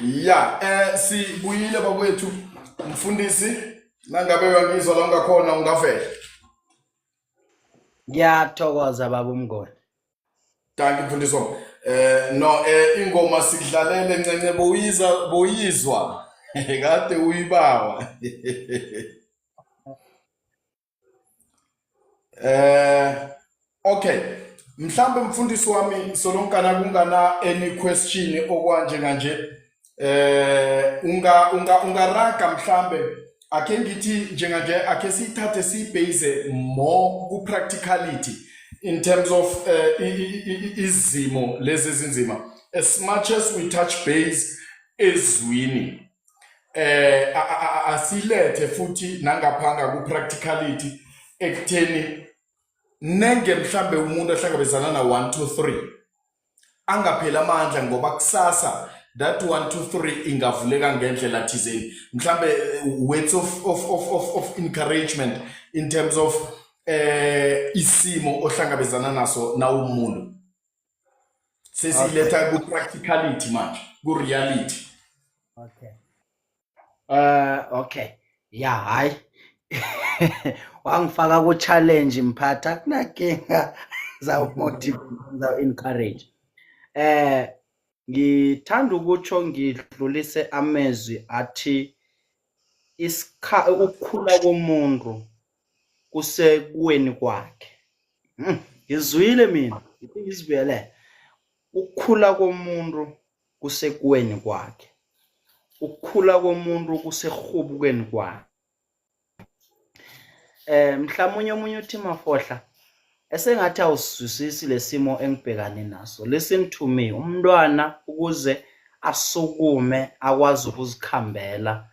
Ya, sibuyile bakwethu mfundisi nangabe uyangizwa la ungakhona ungavela. Ngiyathokoza baba uMngoni. Danke mfundisi wami. Ingoma sikudlalele Ncence boyizwa. Kade uyibawa. Okay. Mhlambe mfundisi wami solonkana kungana any question okwanje kanje ungaraga mhlambe ake ngithi njenganje ake sithathe sibase more ku practicality in terms of izimo lezi zinzima as much as we touch base ezwini asilethe futhi nangaphanga ku practicality ekutheni nenge mhlambe umuntu ahlangabezana na 1 2 3 angaphela amandla ngoba kusasa that 1 2 3 ingavuleka ngendlela thizeni mhlambe words of encouragement in terms of isimo ohlangabezana naso na umuntu sesiletha ku practicality manje ku reality. Okay. Okay. Yeah, hayi. Wangifaka ku challenge mphatha kunankinga zawumotivate zawu-encourage. Ngithanda ukutsho ngidlulise amezwi athi ukukhula komuntu kusekuweni kwakhe. Ngizwile mina, ngizibuyele. Ukukhula komuntu kusekuweni kwakhe. Ukukhula komuntu kuserhubukweni kwakhe. Mhlawumnye omunye uthi Mafohla esengathi awusizwisisi lesimo engibhekane naso. Listen to me, umntwana ukuze asukume akwazi ukuzikhambela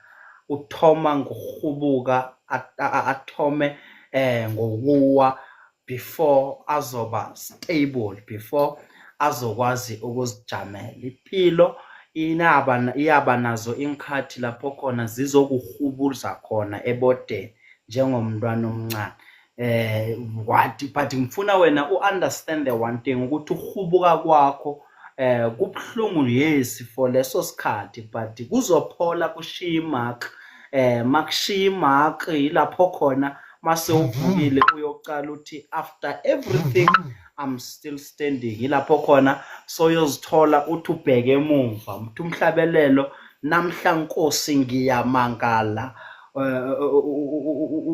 uthoma ngokuhubuka athome ngokuwa before azoba stable, before azokwazi ukuzijamela. Impilo iyaba nazo inkhathi lapho khona zizokuhubuza khona ebodeni njengomntwana omncane. But ngifuna wena understand the one thing ukuthi uhubuka kwakho kubhlungu yes for leso sikhathi but kuzophola kushiya imark. Makushiya imark ilapho khona mase uvukile uyocala uthi after everything I'm still standing. Ilapho khona soyozithola uthi ubheke emuva uthi umhlabelelo namhla Nkosi ngiyamangala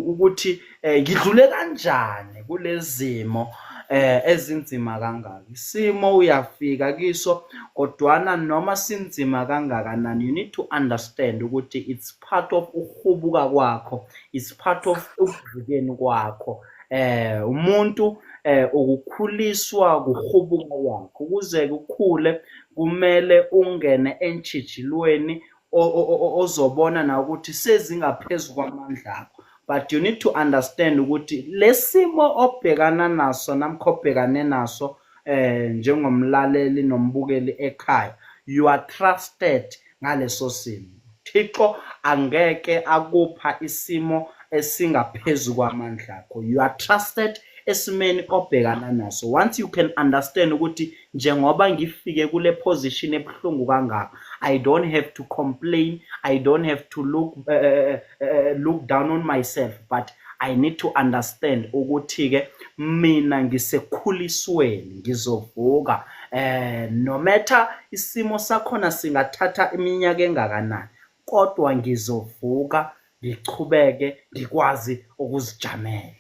ukuthi ngidlule kanjani kulezimo ezinzima kangaka. Isimo uyafika kiso kodwana noma sinzima kangakanani you need to understand ukuthi it's part of ukuhubuka kwakho, it's part of ukuvukeni kwakho. Umuntu ukukhuliswa kuhubuka kwakho ukuze kukhule kumele ungene entshijilweni ozobona na ukuthi sezingaphezulu kwamandla akho. But you need to understand ukuthi lesimo obhekana naso namkhobhekane naso njengomlaleli nombukeli ekhaya you are trusted ngaleso simo. Thixo angeke akupha isimo esingaphezulu kwamandla akho. You are trusted esimeni obhekana naso. Once you can understand ukuthi njengoba ngifike kule position ebhlungu kangaka I don't have to complain, I don't have to look down on myself, but I need to understand ukuthi ke mina ngisekhulisweni ngizovuka. No matter isimo sakhona singathatha iminyaka engakanani kodwa ngizovuka ngichubeke ngikwazi ukuzijamela.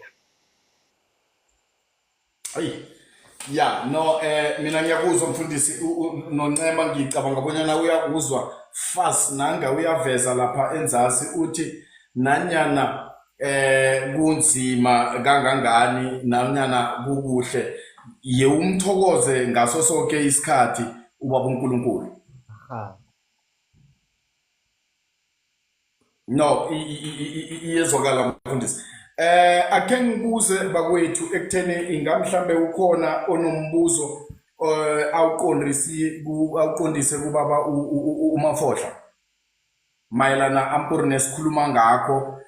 Ya no mina ngiyakuzwa mfundisi noNcema ngicabanga bonyana uyakuzwa fast nanga uyaveza lapha enzasi uthi nanyana kunzima kangangani nanyana kukuhle ye umthokoze ngaso sonke isikhathi ubaba uNkulunkulu. No iyezwakala mfundisi. Ake ngibuze bakwethu ekutheni ingamhlambe ukhona onombuzo awuqondise kubaba uMafohla mayelana ampuri nesikhuluma ngakho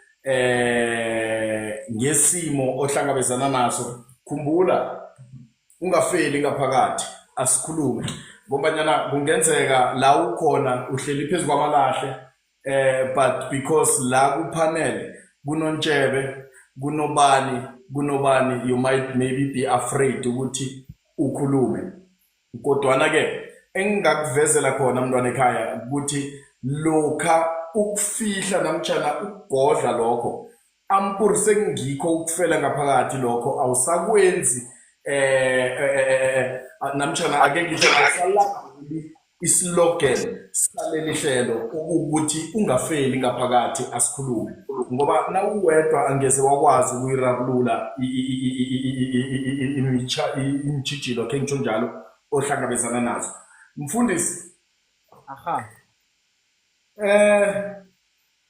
ngesimo ohlangabezana naso. Khumbula ungafeli ngaphakathi asikhulume ngombanyana kungenzeka la ukhona uhleli phezu kwamalahle but because la kupanel kunontshebe kunobani you might maybe be afraid ukuthi ukhulume kodwana ke engingakuvezela khona mntwana ekhaya ukuthi lokha ukufihla namtjana ukugodla lokho ampur sengikho ukufela ngaphakathi lokho awusakwenzi namtjana ake ngithi awusalandeli islogan saleli hlelo ukuthi ungafeli ngaphakathi asikhulume ngoba nawuwedwa angeze wakwazi ukuyirarulula iintjhijilo khe ngitsho njalo ohlangabezana nazo mfundisi aha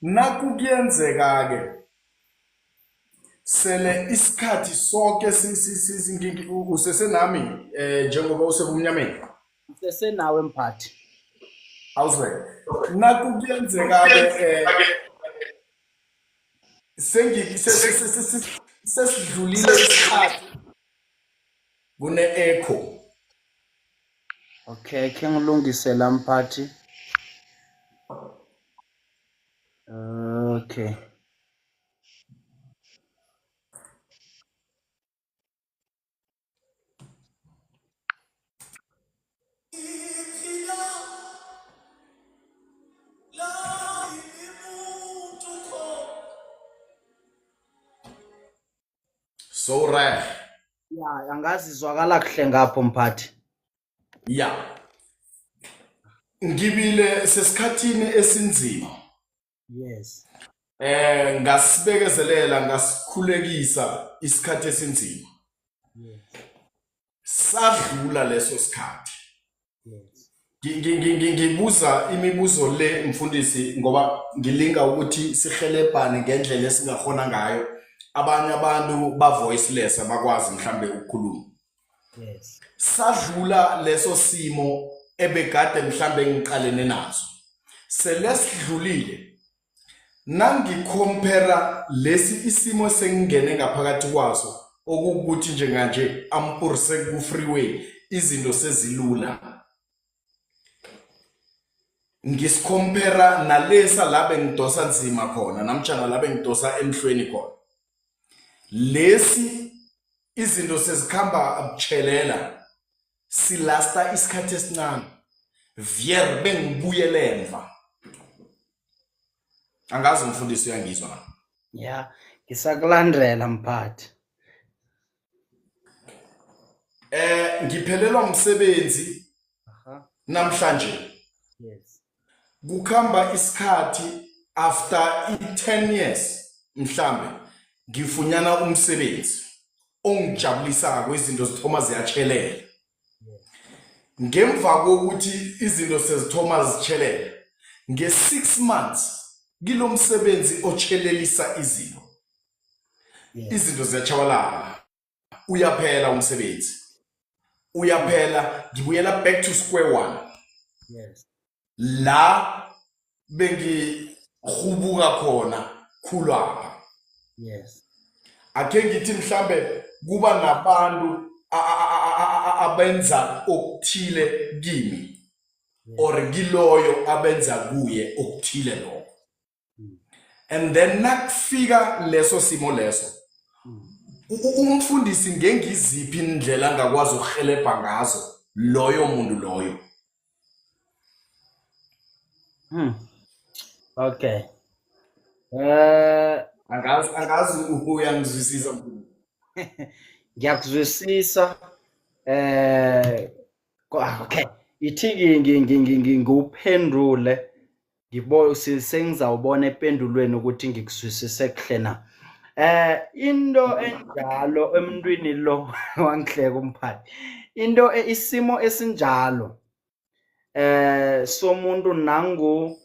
nakuyenzeka-ke sele isikhathi sonke usesenami njengoba usebumnyameni sesenawe mphathi awuzwe nakuyenzeka-ke sesidlulile isikhathi kune-echo okay khe ngilungise la mphathi okay so rare ya angazizwakala kuhle ngapho mphathi ya ngibile sesikhathini esinzima yes ngasibekezelela ngasikhulekisa isikhathi esinzima yes sadlula leso sikhathi yes ngibuza imibuzo le mfundisi ngoba ngilinga ukuthi sihelebhane ngendlela esingahona ngayo abanye abantu ba-voiceless abakwazi mhlambe ukukhuluma yes sadlula leso simo ebegade mhlambe ngiqalene nazo selesidlulile nangikhompera lesi isimo sengingene ngaphakathi kwaso okukuthi njenganje ampurse ku-freeway izinto sezilula ngisikhompera nalesa la bengidosa nzima khona namtjana la bengidosa emhlweni khona lesi izinto sezikhamba butshelela silasta isikhathi esincane vier bengibuyele emva angazi umfundisi uyangizwa na ya ngisakulandela mphathi ngiphelelwa umsebenzi aha namhlanje yes kukhamba isikhathi after 10 years mhlambe ngifunyana umsebenzi ongijabulisako izinto zithoma ziyatshelela ngemva kokuthi izinto sezithoma zitshelela nge6 months kilomsebenzi otshelelisa izinto izinto ziyachabalala uyaphela umsebenzi uyaphela ngibuyela back to square one yes la bengihubuka khona khulwapha yes ake ngithi mhlambe kuba nabantu abenza okuthile kimi or kiloyo abenza kuye okuthile lokho and then nakufika leso simo leso umfundisi ngengiziphi indlela angakwazi ukuhelebha ngazo loyo muntu loyo okay angazi uyangizwisisa ngiyakuzwisisa okay ithi nguphendule sengizawubona ependulweni ukuthi ngikuzwisise kuhle na into enjalo emntwini lo wangihleka umphathi into isimo esinjalo somuntu nangu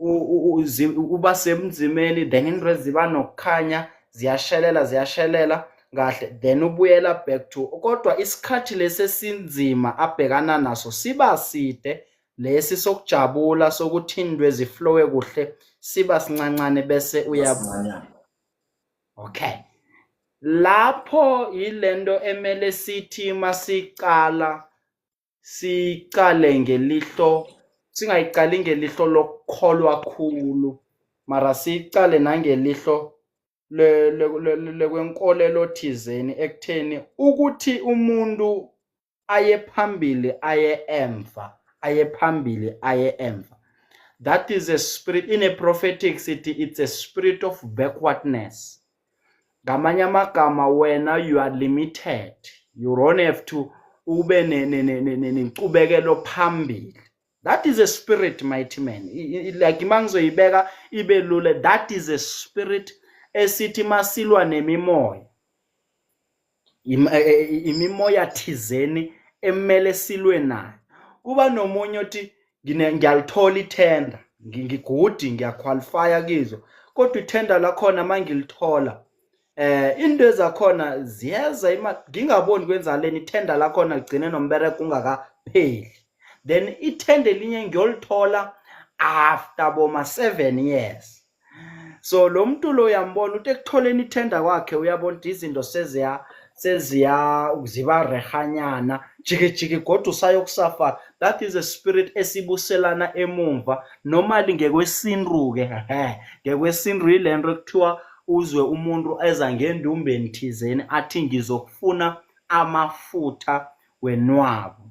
uba semzimeni then into ziba nokukhanya ziyashelela kahle then ubuyela back to kodwa isikhathi lesi esinzima abhekana naso siba side lesi sokujabula sokuthi indwe eziflowe kuhle siba sincancane bese uyabona okay lapho yilento emele sithi masicala singayicali ngelihlo lokukholwa khulu, mara siyicale nangelihlo lekwenkolelo thizeni ekutheni ukuthi umuntu aye phambili aye emva. That is a spirit. In a prophetic city, it's a spirit of backwardness. Ngamanye amagama, wena you are limited. You don't have to ube nenkqubekelo phambili. That is a spirit, mighty man. Like mangizoyibeka ibe lula, that is a spirit esithi masilwa nemimoya. Imimoya thizeni emele silwe nayo. Kuba nomunye othi ngiyalithola ithenda, ngigudi, ngiyaqualifya kizo, kodwa ithenda lakhona mangilithola into ezakhona ziyeza ngingaboni kwenzaleni ithenda lakhona ligcine nombereko ungakapheli. Then ithenda elinye ngiyolithola after boma 7 years. So lo muntu lo uyambona uthi ekutholeni ithenda kwakhe uyabona ukuthi izinto ziba rehanyana jikijiki kodwa usayokusafara. That is a spirit esibuselana emumva, normally ngekwesinru-ke ngekwesinru ile nto ekuthiwa uzwe umuntu eza ngendumbeni thizeni athi ngizokufuna amafutha wenwabu.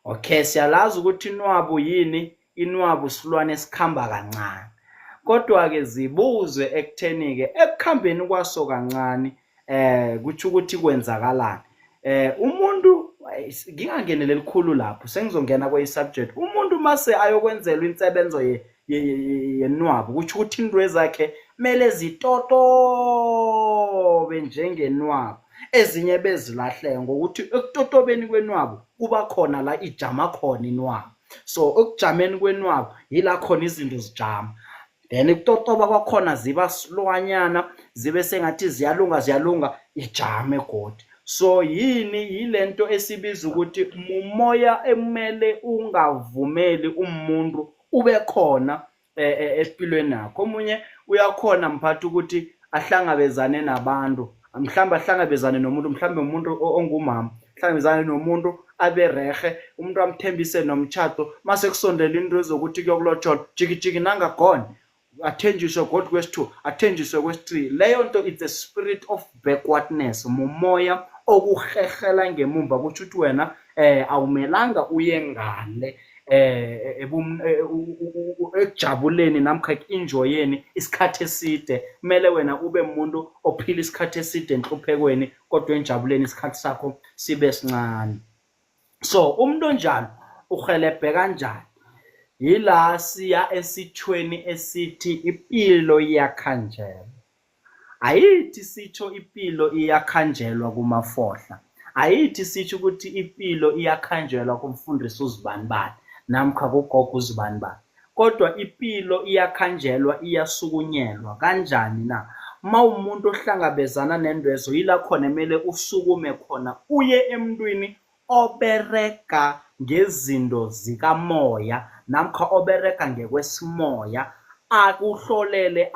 Okay, siyalazi ukuthi inwabu yini? Inwabu silwane esikhamba kancane, kodwa-ke zibuzwe ekutheni-ke ekukhambeni kwaso kancane kutsho ukuthi kwenzakalani. Umuntu ngingangenele elikhulu lapho, sengizongena kwe-subject. Umuntu mase ayokwenzelwa insebenzo yenwabu kutsho ukuthi into zakhe mele zitotobe njengenwabu, ezinye bezilahleke ngokuthi ekutotobeni kwenwabu kuba khona la ijama khona inwabu. So ekujameni kwenwabu yila khona izinto zijama, then ekutotoba kwakhona ziba slowanyana, zibe sengathi ziyalunga ijame godi. So yile nto esibiza ukuthi umoya emele ungavumeli umuntu ube khona empilweni yakho. Omunye uyakhona mphathi ukuthi ahlangabezane nabantu, mhlawumbe ahlangabezane nomuntu, mhlawumbe umuntu ongumama, ahlangabezane nomuntu aberehe, umuntu amthembise nomtshato, mase kusondela into ezokuthi kuyokulotsholwa jikijiki nangagone, athenjiswe god kwesi-2, athenjiswe kwesi-3. Leyo nto it's a spirit of backwardness, mumoya okuhehela ngemumva, kutsho ukuthi wena awumelanga uye ngale ekujabuleni namkha eku-enjoyeni isikhathi eside. Kumele wena ube umuntu ophila isikhathi eside enhluphekweni, kodwa enjabuleni isikhathi sakho sibe sincane. So umuntu onjalo uhelebhe kanjani? Yila siya esithweni esithi impilo iyakhanjelwa. Ayithi sitsho impilo iyakhanjelwa kumafohla, ayithi sitsho ukuthi impilo iyakhanjelwa kumfundisi uzibanibani namkha kugogo uzibanibani, kodwa impilo iyakhanjelwa, iyasukunyelwa. Kanjani na? Ma umuntu ohlangabezana nendwezo, yila khona emele usukume khona uye emntwini obereka ngezinto zikamoya namkha obereka ngekwesimoya, akuhlolele,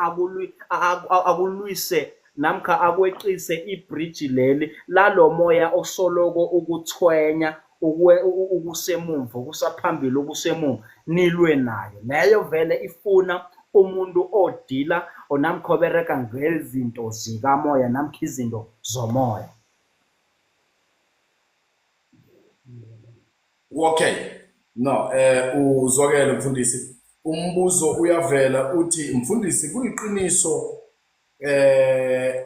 akulwise namkha akweqise ibridge leli lalo moya osoloko ukuthwenya ukusemumva, ukusaphambili, ukusemumva, nilwe nayo. Leyo vele ifuna umuntu odila namkha obereka ngezinto zikamoya namkha izinto zomoya. Okay, no, uzwakele mfundisi. Umbuzo uyavela uthi, mfundisi, kuyiqiniso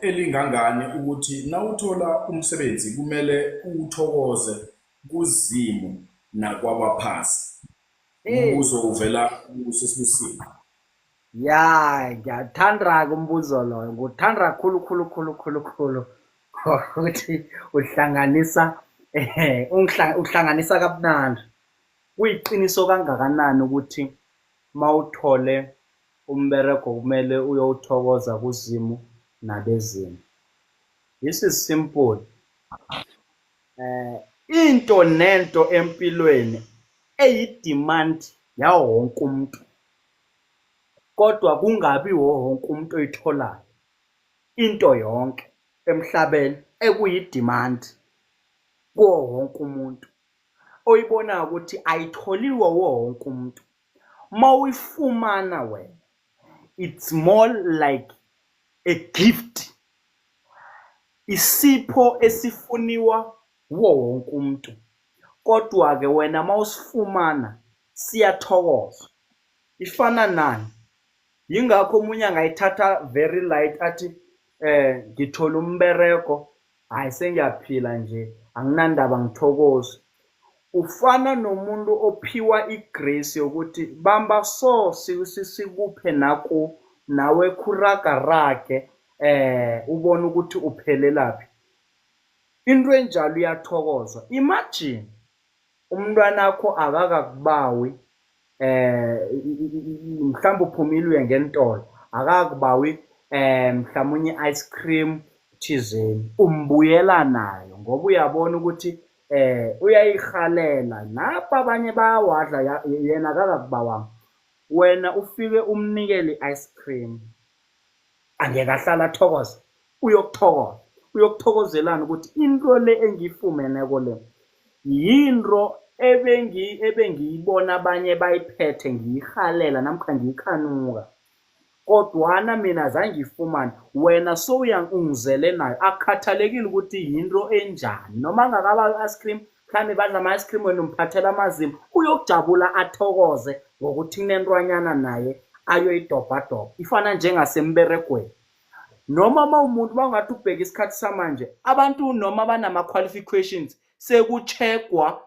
elingangani ukuthi nawuthola umsebenzi kumele uthokoze kuzimu nakwabaphasi? Umbuzo uvela kuSisibusile. Ya, ngiyathanda umbuzo loyo, nguthanda khulu ukuthi uhlanganisa kabnandi. Kuyiqiniso kangakanani ukuthi mawuthole umbereko kumele uyowuthokoza kuzimu nabezimu? This is simple. Into nento empilweni eyidemand yawo wonke umuntu, kodwa kungabi wonke umuntu oyitholayo. Into yonke emhlabeni ekuyidemand kuwo wonke umuntu. oyibona ukuthi ayitholiwe wonke umuntu. Mawuyifumana wena, it's more like a gift. Isipho esifuniwa wonke umuntu. Kodwa ke wena mawusifumana siyathokoza. Ifana nani? Yingakho omunye angayithatha very light athi ngithola umbereko, hayi sengiyaphila nje, anginandaba ngithokoze. Ufana nomuntu ophiwa igrace yokuthi bamba so sikuphe naku nawe khuragarage ubone ukuthi uphelelaphi. Into enjalo iyathokoza. Imagine umntwana wakho akakakubawi mhlawumbe uphumile ngentolo, akakakubawi mhlawumnye ice cream thizeni, umbuyela nayo ngoba uyabona ukuthi uyayihalela. Napha abanye bayawadla yena akakakubawanga. Wena ufike umnikele ice cream, angeke ahlala athokoza, uyokuthokoza. Uyokuthokozelana ukuthi into le engiyifumeneko le yinto ebengiyibona abanye bayiphethe ngiyihalela namkha ngiyikhanuka, kodwana mina zange ngiyifumane. Wena ungizele nayo, akukhathalekile ukuthi yinto enjani. Noma angakaba ice cream, mhlawumbe badla ama-ice cream wena umphathela amazimba, uyokujabula athokoze ngokuthi kunentwanyana naye ayoyidobhadobha. Ifana njengasemberegweni. Noma umuntu bangathi ubheka isikhathi samanje, abantu noma banama-qualifications sekuchekwa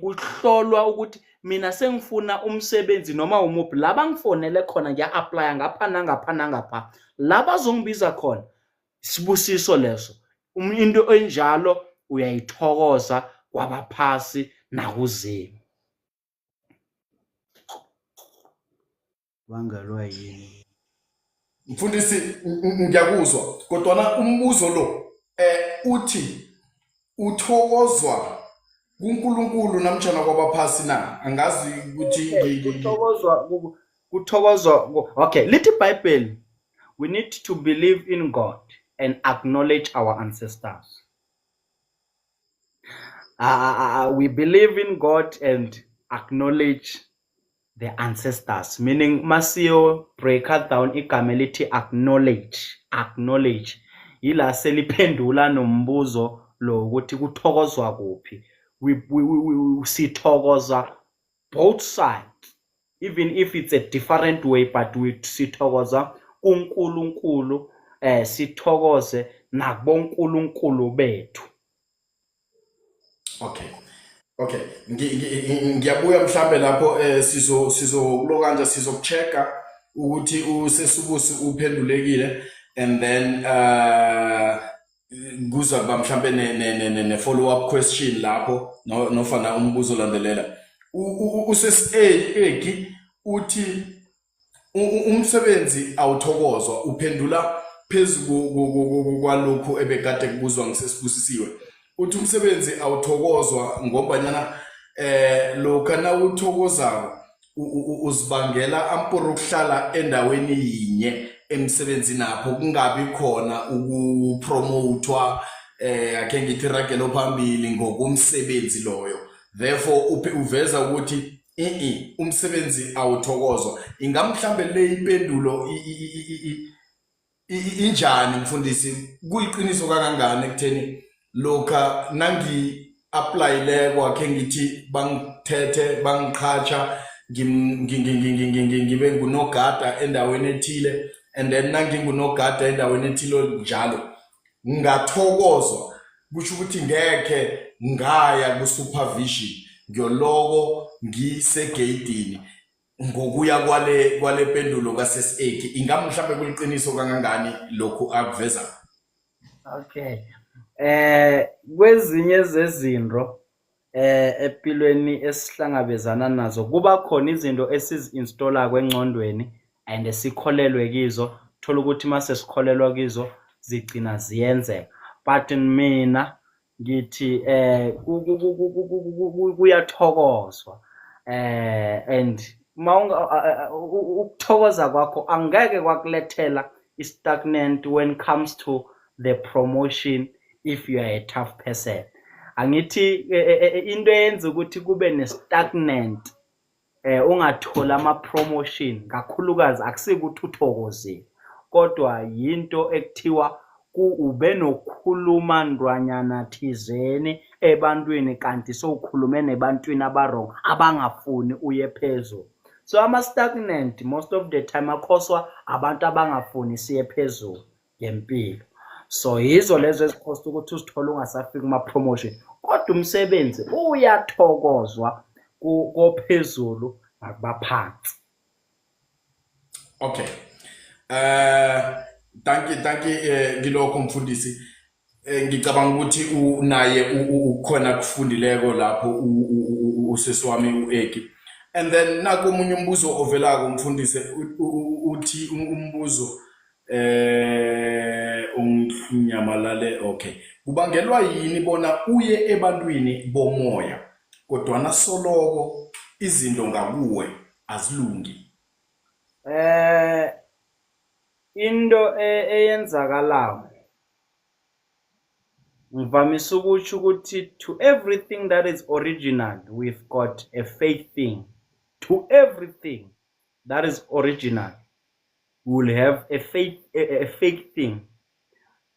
kuhlolwa ukuthi mina sengifuna umsebenzi noma umuphi. La bangifonele khona ngiya-aplya ngapha nangapha nangapha, la bazongibiza khona, sibusiso leso. Into enjalo uyayithokoza kwabaphasi nakuzimu. Bangalwa yini? Mfundisi, ngiyakuzwa, kodwana umbuzo lo uthi uthokozwa kuNkulunkulu namtjana kwabaphasi na? Angazi ukuthi kuthokozwa. Okay, lithi iBhayibheli, we need to believe in God and acknowledge our ancestors. We believe in God and acknowledge the ancestors, meaning masiyo break down igama elithi acknowledge yila seliphendula nombuzo lo ukuthi kuthokozwa kuphi. We sithokoza both sides, even if it's a different way, but we sithokoza kuNkulunkulu, sithokoze nakubonkulunkulu bethu. Okay, ngiyabuya mhlambe lapho sizokulokanja sizokuchecka ukuthi usesubusi uphendulekile, and then kuza kuba mhlambe ne follow up question lapho nofana umbuzo landelela. Usesi uthi umsebenzi awuthokozwa, uphendula phezulu kwalokho ebekade kubuzwa ngisesibusisiwe. Uthi umsebenzi awuthokozwa ngobanyana lokha na uthokozako uzibangela amporo ukuhlala endaweni yinye emsebenzini apho, kungabi khona ukupromotwa akhe ngithi ragelo phambili ngokumsebenzi loyo. Therefore uveza ukuthi umsebenzi awuthokozwa. Ingamhlambe le impendulo injani mfundisi? Kuyiqiniso kangangani ekutheni lokha nangi-applyile kwakhe ngithi bangithethe bangiqhatsha ngibe ngunogada endaweni ethile, and then nangingunogada endaweni ethile njalo ngathokozwa, kusho ukuthi ngekhe ngaya ku-supervision, ngiyoloko ngisegeyidini ngokuya kwale pendulo kasesi. Ingamhlambe kuliqiniso kangangani lokhu akuveza? Okay. Kwezinye zezinto empilweni esihlangabezana nazo kuba khona izinto esizi-installa kwengcondweni and sikholelwe kizo, thola ukuthi mase sikholelwa kizo zigcina ziyenzeka. But mina ngithi kuyathokozwa, and ukuthokoza kwakho angeke kwakulethela stagnant when it comes to the promotion if you are a tough person. angithi into eyenza ukuthi kube ne-stagnant ungathola ama-promotion kakhulukazi akusikuthi uthokozile kodwa yinto ekuthiwa ube nokukhuluma ndwanyana thizeni ebantwini kanti sowukhulume nebantwini abarong abangafuni uye phezulu. So ama-stagnant most of the time akhoswa abantu abangafuni siye phezulu ngempilo. So yizo lezo ezikhosta ukuthi uzithole ungasafiki kuma-promotion kodwa umsebenzi uyathokozwa kophezulu nakubaphansi. Okay. Thank you ngilokho mfundisi. Ngicabanga ukuthi unaye ukhona kufundileko lapho usesi wami uEki. And then naku umunye umbuzo ovelako mfundisi uthi umbuzo unyamalale. Okay. Kubangelwa yini bona uye ebantwini bomoya kodwa nasoloko izinto ngakuwe azilungi? Into eyenzakalayo ngivamisa ukuthi to everything that is original we've got a fake thing. To everything that is original we'll have a fake thing,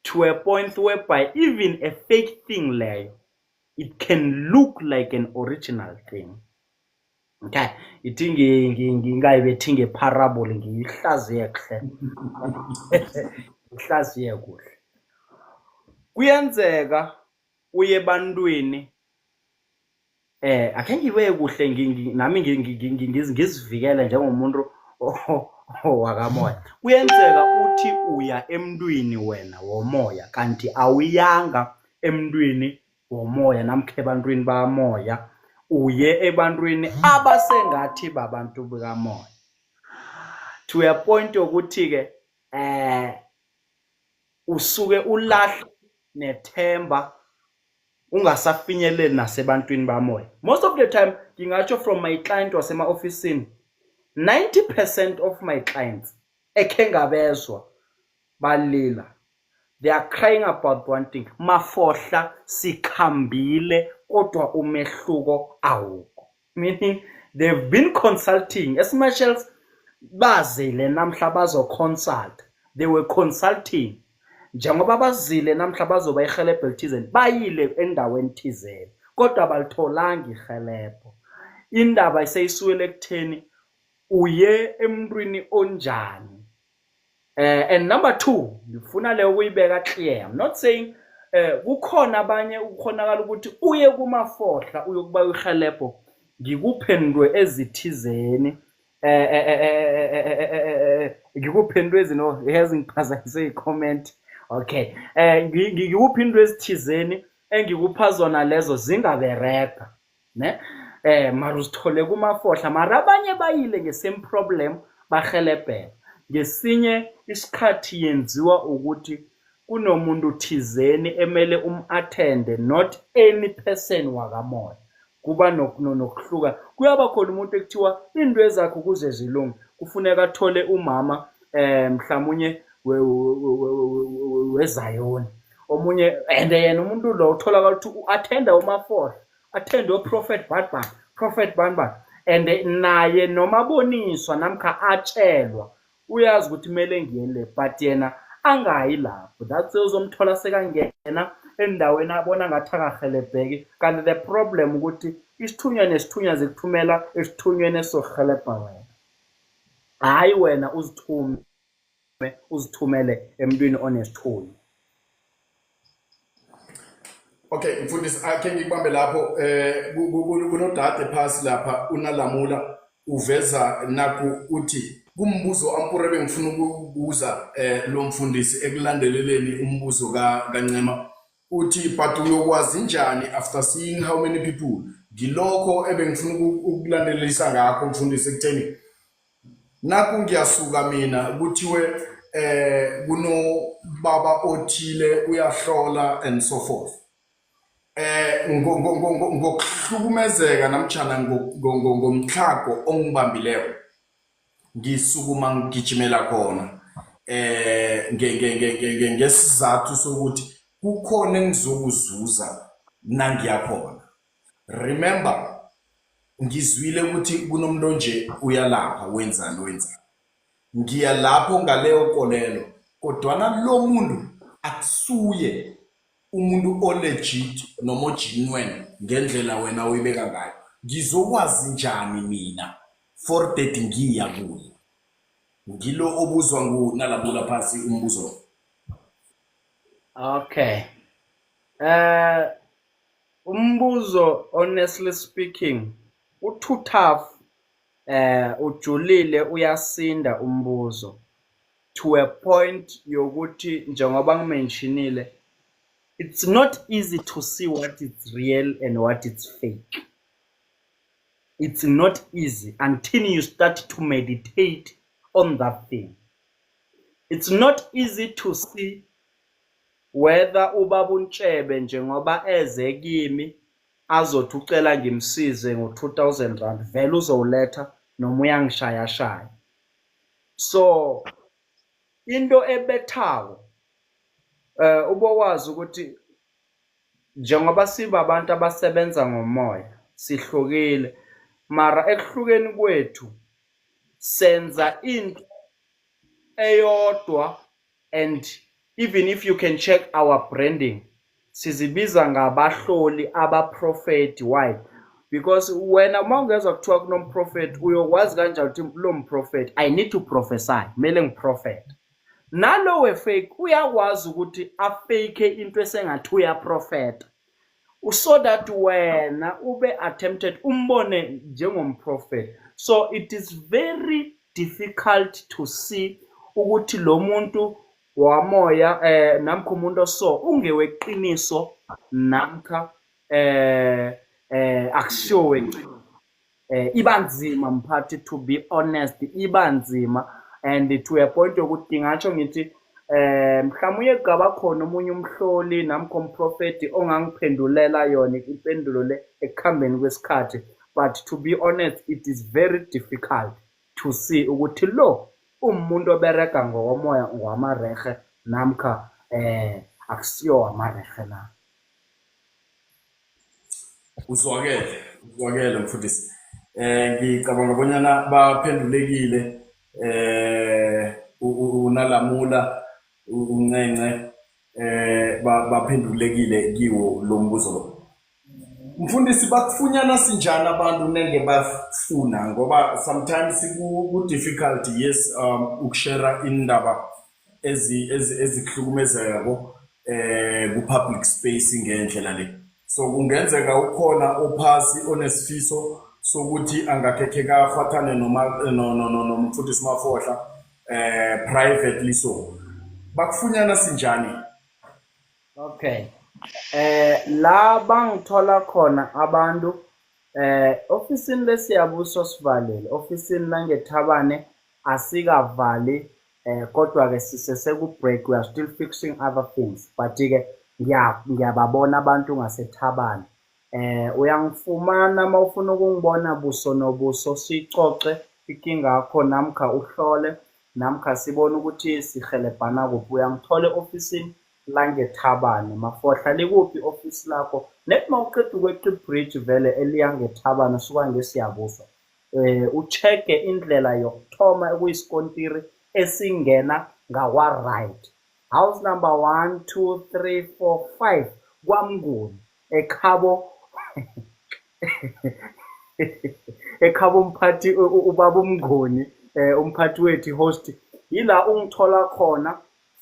to a point whereby even a fake thing like it can look like an original thing. Okay, ithi ngingayibethi ngeparable ngiyihlaziye kuhle. Ihlaziye kuhle. Kuyenzeka uye ebantwini ake ngibe kuhle nami ngizivikele njengomuntu wakamoya. Kuyenzeka uthi uya emntwini wena womoya kanti awuyanga emntwini womoya namkhe ebantwini bamoya uye ebantwini abasengathi babantu bikamoya. To a point ukuthi ke usuke ulahle nethemba ungasafinyeleli nasebantwini bamoya. Most of the time ngingatsho from my client wasema officeini 90% of my clients ekhe ngabezwa balila, they are crying about one thing, mafohla sikhambile kodwa umehluko awukho. Meaning they've been consulting as much as bazile namhla bazo consult, they were consulting njengoba bazile namhla bazoba ihelebho elithizeni bayile endaweni thizeni kodwa balitholanga ihelebho. Indaba iseyisuwele ekutheni uye emntwini onjani. And number 2 ngifuna le ukuyibeka clear. I'm not saying kukhona abanye ukhonakala ukuthi uye kumafohla uyokuba ihelebho ngikuphendwe ezithizeni ngikuphendwe ezino ezingiphazanyise icomment. Okay, ngikuphendwe ezithizeni engikupha zona lezo zingabereka ne mara uzithole kumafohla mara abanye bayile ngesame problem bahelebhela. Ngesinye isikhathi yenziwa ukuthi kunomuntu thizeni emele attende, not any person wakamoya. Kuba nokuhluka. Kuyaba khona umuntu ekuthiwa into ezakho kuze zilunge kufuneka athole umama mhlawumnye weZayoni omunye and yena umuntu lo uthola ukuthi uattenda umafohla, attend uProphet Badban, Prophet Banban, and naye noma aboniswa namkha atshelwa uyazi ukuthi kumele ngiyele but yena angayi lapho. That's uzomthola sekangena endaweni abona ngathi akahelebheki kanti the problem ukuthi isithunywa nesithunywa zikuthumela esithunyweni esohelebha wena, hayi wena uzithumele emntwini onesithunywa. Okay mfundisi akhe ngikubambe lapho kunodade phasi lapha unalamula uveza naku uthi kumbuzo ampure bengifuna ukubuza lo mfundisi ekulandeleleni umbuzo kaNcema uthi but uyokwazi njani after seeing how many people. Ngilokho ebengifuna ukulandelelisa ngakho mfundisi ekutheni naku ngiyasuka mina kuthiwe kuno baba othile uyahlola and so forth. Ngokuhlukumezeka namtjana ngomthlago ongibambileko ngisukuma ngigijimela khona ngesizathu sokuthi kukhona engizokuzuza nangiyakhona. Remember, ngizwile ukuthi kunomuntu nje uyalapha wenzani. Ngiya lapho ngaleyo kolelo, kodwana lo muntu akusuye umuntu olegit noma ogenuine ngendlela wena uyibeka ngayo. Ngizokwazi njani mina for that ngiya kuye? Ngilo obuzwa ngunalabula phasi umbuzo. Okay. Umbuzo, honestly speaking, too tough. Ujulile uyasinda umbuzo to a point yokuthi njengoba ngimentionile, it's not easy to see what is real and what is fake. It's not easy until you start to meditate on that thing. It's not easy to see whether ubaba uNtshebe njengoba eze kimi azothi ucela ngimsize ngo-2000 rand vele uzowuletha noma uyangishaya. So into ebethayo ubowazi ukuthi njengoba sibabantu abasebenza ngomoya sihlukile, mara ekuhlukeni kwethu senza into eyodwa, and even if you can check our branding, sizibiza ngabahloli abaprofeti. Why? Because wena mawungezwa kuthiwa kunomprofeti uyokwazi kanjani ukuthi lo mprofeti I need to prophesy, kumele ngiprofete. Nalo we-fake uyakwazi ukuthi afake into esengathi uyaprofeta, so that wena ube attempted umbone njengomprofeti. So it is very difficult to see ukuthi lo muntu wamoya namkha umuntu so ungeweqiniso namkha akushowe ibanzima mphathi, to be honest, ibanzima, and to a point yokuthi ngatsho ngithi mhlawumbe kungaba khona omunye umhloli namkha umprofeti ongangiphendulela yona impendulo le ekuhambeni kwesikhathi, but to be honest it is very difficult to see ukuthi lo umuntu obereka ngokomoya ngwamarehe namkha akusiyo wamarehe na. Uzwakele mfundisi. Ngicabanga bonyana baphendulekile unalamula uNcence baphendulekile kiwo lo mbuzo lo. Mfundisi, bakufunyana sinjani abantu nenge bafuna, ngoba sometimes ku difficult, yes, ukushare indaba ezikuhlukumezeko ku public space ngendlela le. So kungenzeka ukhona ophasi onesifiso sokuthi angakhetheka afathane nomfundisi Mafohla privately, so bakufunyana sinjani? Okay. La bangithola khona abantu ofisini lesiyabuso sivalele, ofisini langeThabane asikavali, kodwa ke sisese ku break, we are still fixing other things, but ke ngiyababona abantu ngaseThabane. Uyangifumana mawufuna ukungibona buso nobuso, sicoce inkinga yakho namkha uhlole namkha sibone ukuthi sihelebhana kuphi. Uyangithola ofisini langeThabane. Mafohla likuphi office lakho? Net mawuqeda ukweqa ibridge vele eliyangeThabane suka ngesiyabuso, ucheke indlela yokuthoma ekuyisikontiri esingena ngawa right, house number 1 2 3 4 5 kwaMnguni, ekhabo ekhabo umphathi ubaba uMnguni, umphathi wethu host, yila ungithola khona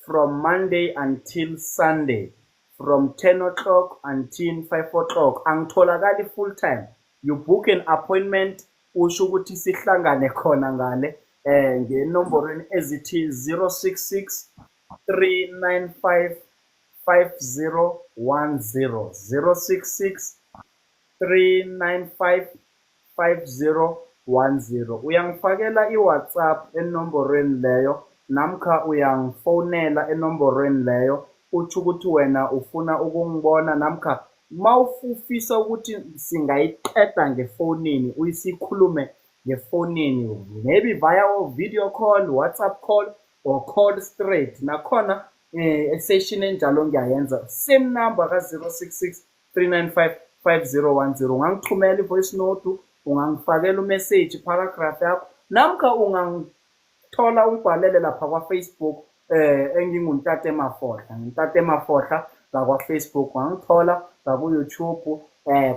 from Monday until Sunday, from 10 o'clock until 5 o'clock. Angitholakali full time. You book an appointment, usho ukuthi sihlangane khona ngale ngenomborweni ezithi 066 395 5010, 066 395 5010. Uyangifakela iWhatsApp enomborweni leyo namkha uyangifonela enomborweni leyo, uthi ukuthi wena ufuna ukungibona namkha mawufisa ukuthi singayiqeda ngefonini, uyisikhulume ngefonini, maybe via video call, WhatsApp call or call straight. Nakhona session enjalo ngiyayenza, same number ka 066 3955010 ungangithumela i-voice note, ungangifakela umessage paragraph yakho, namkha ungangithola ungibhalele lapha kwa-Facebook enginguntate Mafohla, ngintate Mafohla ngakwa-Facebook, ungangithola ngaku-YouTube.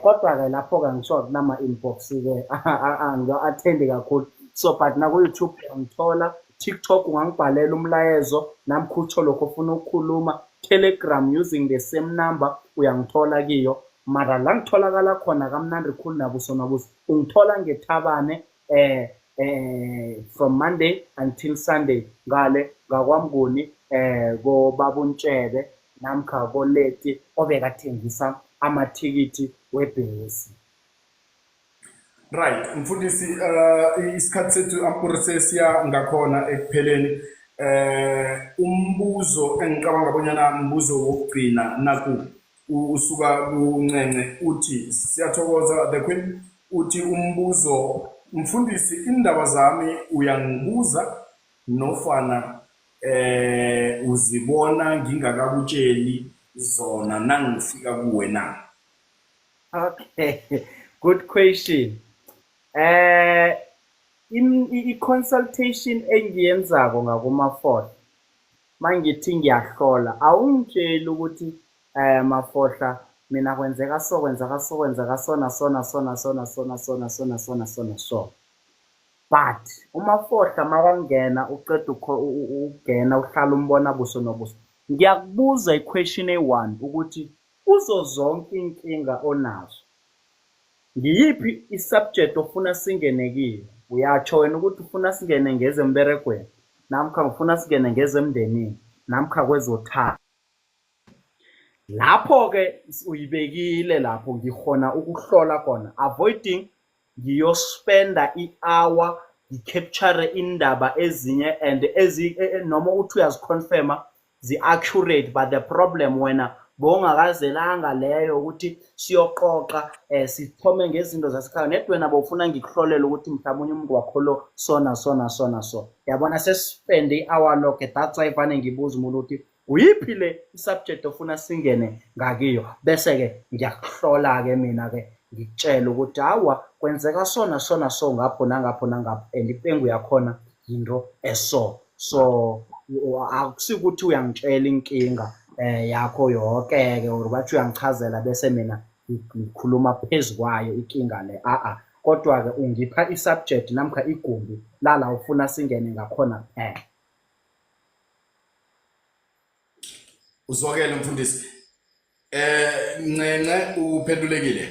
Kodwa-ke lapho-ke angisho kunama-inbox-ke angiwa-athendi kakhulu, so but naku-YouTube uyangithola, TikTok ungangibhalela umlayezo namkha utsho lokho ofuna ukukhuluma, Telegram using the same number uyangithola kiyo. Mara la ngitholakala khona kamnandi khulu nabuso nabuso, ungithola ngeThabane from Monday until Sunday ngale ngakwamnguni koBabuntshebe namkha koLeti obekathengisa amathikithi webhesi. Right, mfundisi, isikhathi sethu ampurse siya ngakhona ekupheleni. Umbuzo engicabanga bonyana umbuzo wokugcina naku usuka kuNcence uthi siyathokoza the Queen, uthi umbuzo mfundisi, indaba zami uyangibuza nofana uzibona ngingakakutsheli zona nangifika kuwe na? Okay, good question. I-consultation engiyenzako ngakuMafohla, mangithi ngiyahlola, awungitsheli ukuthi Mafohla mina kwenzeka so, kwenzeka so, kwenzeka sona sona sona sona sona sona sona sona sona so. But uMafohla makangena uqeda ukungena uhlala umbona buso nobuso, ngiyakubuza i-question eyi-1 ukuthi kuzo zonke inkinga onazo ngiyiphi i-subject ofuna singene kiyo? Uyatsho wena ukuthi ufuna singene ngezemberegweni, namkha ufuna singene ngezemndenini, namkha kwezothando. Lapho-ke uyibekile lapho, ngikhona ukuhlola khona, avoiding ngiyospenda i-hour ngicapture indaba ezinye and noma uthi uyaziconfirma zi-accurate, but the problem wena bowungakazelanga leyo ukuthi siyoqoqa sithome ngezinto zasekhaya, net wena bowufuna ngikuhlolela ukuthi mhlawumbe umuntu wakho lo sona sona sona so. Yabona sesispende i-hour lokho, that's why vane ngibuza umuntu ukuthi uyiphi le i-subject ofuna singene ngakiyo, bese-ke ngiyakuhlola-ke mina-ke ngikutshela ukuthi hawa kwenzeka sona sona so ngapho nangapho nangapho, and ipengu yakhona yinto eso. So akusikuthi uyangitshela inkinga yakho yonke-ke or bathi uyangichazela bese mina ngikhuluma phezu kwayo inkinga le, kodwa-ke ungipha i-subject namkha igumbi lala ufuna singene ngakhona kuphela. Uzwakele mfundisi. Ncence uphendulekile.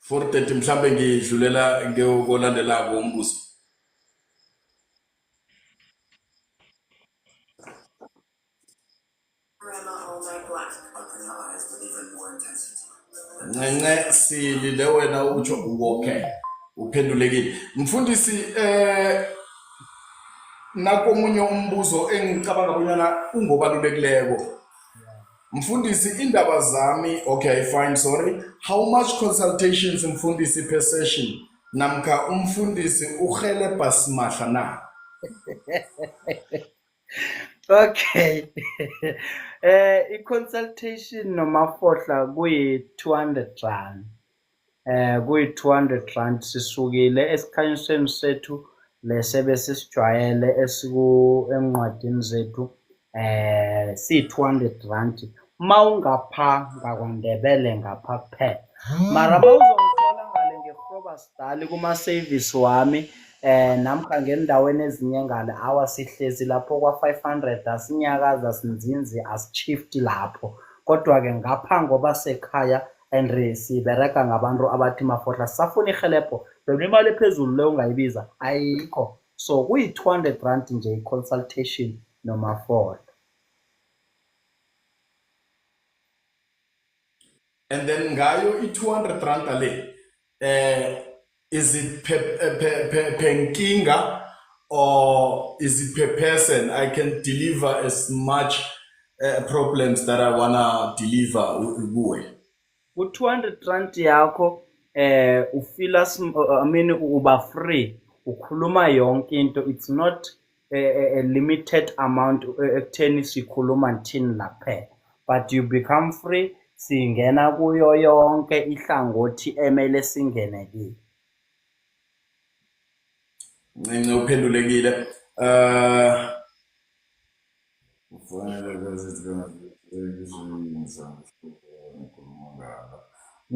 4:30 mhlambe ngidlulela ngeyokulandelako umbuzo. Ncence silile wena utsho okay, uphendulekile. Mfundisi, nakomunye umbuzo engicabanga bonyana ungobalulekileko. Mfundisi, indaba zami, okay fine, sorry. How much consultations mfundisi per session? Namkha umfundisi urhelebha simahla na? Okay. I-consultation noMafohla kuyi-200 rand. Kuyi-200 rand sisukile esikhanyisweni sethu lesebe sisijwayele encwadini zethu si-200 rand. Mawungapha ngakwaNdebele ngapha kuphela. Mara mawuzongithola ngale nge-Groblersdal kuma-service wami namkha ngendaweni ezinye ngale sihlezi lapho kwa-500, asinyakaza sinzinzi asishifti lapho. Kodwa-ke ngapha ngoba sekhaya and sibereka ngabantu abathi Mafohla sisafuna irhelebho, yona imali ephezulu leyo ungayibiza ayikho. So kuyi-200 rand nje i-consultation noMafohla. And then ngayo i-200 rand le, is it per nkinga or is it per person? I can deliver as much problems that I wanna deliver kuwe. Ku-200 rand yakho ufila uba free, ukhuluma yonke into. It's not a limited amount ekutheni sikhuluma nthini laphela, but you become free singena kuyo yonke ihlangothi emele singene kiyo. Ncinci uphendulekile.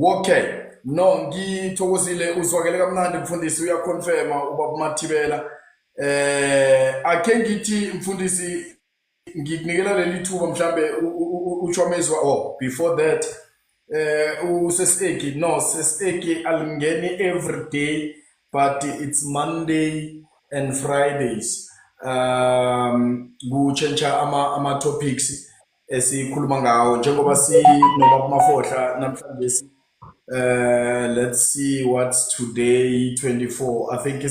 Okay, no, ngithokozile uzwakele kamnandi mfundisi, uyaconfirma ubaba Mathibela. Ake ngithi mfundisi ngikunikela leli thuba mhlambe ushwamezwa before that useseki no seseki alingeni every day but it's Monday and Fridays kuchencha ama topics esikhuluma ngawo njengoba sinobaba Mafohla namhlanje let's see what's today 24 I think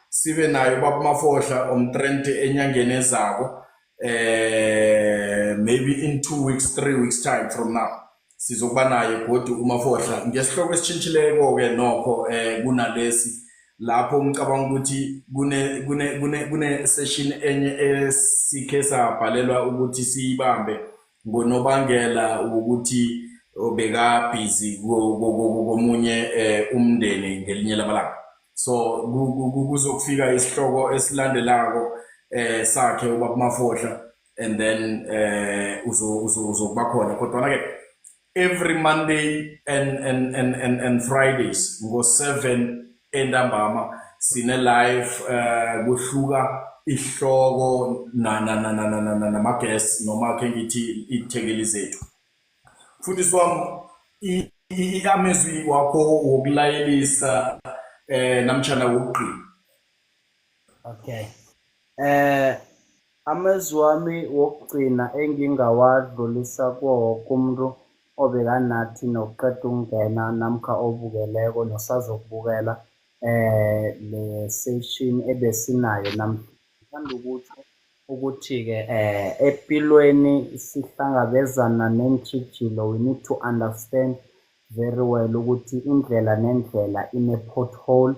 sibe nayo baba Mafohla on trend enyangeni ezako maybe in 2 weeks 3 weeks time from now sizokuba naye kodwa uMafohla ngesihloko esitshintshileko ke nokho kunalesi lapho ngicabanga ukuthi kune session enye esikhe sabhalelwa ukuthi siyibambe ngonobangela ukuthi obeka busy komunye umndeni ngelinye lamalanga so kuzokufika isihloko esilandelako sakhe ubaba Mafohla and then uzokuba khona kodwa ke every Monday and Fridays ngo7 entambama sine live kuhluka ihloko nama guests noma ke ngithi ithekeli zethu futhi swami amezwi wakho wokulayelisa namtjana wokuqina. Okay. Amezwi wami wokugcina engingawadlulisa kuwo wonke umuntu obekanathi nokuqeda ukungena namkha obukeleko nosazokubukela le session ebesinayo namhlanje ukuthi-ke empilweni sihlangabezana neentjhijilo. We need to understand very well ukuthi indlela nendlela ine-pothole.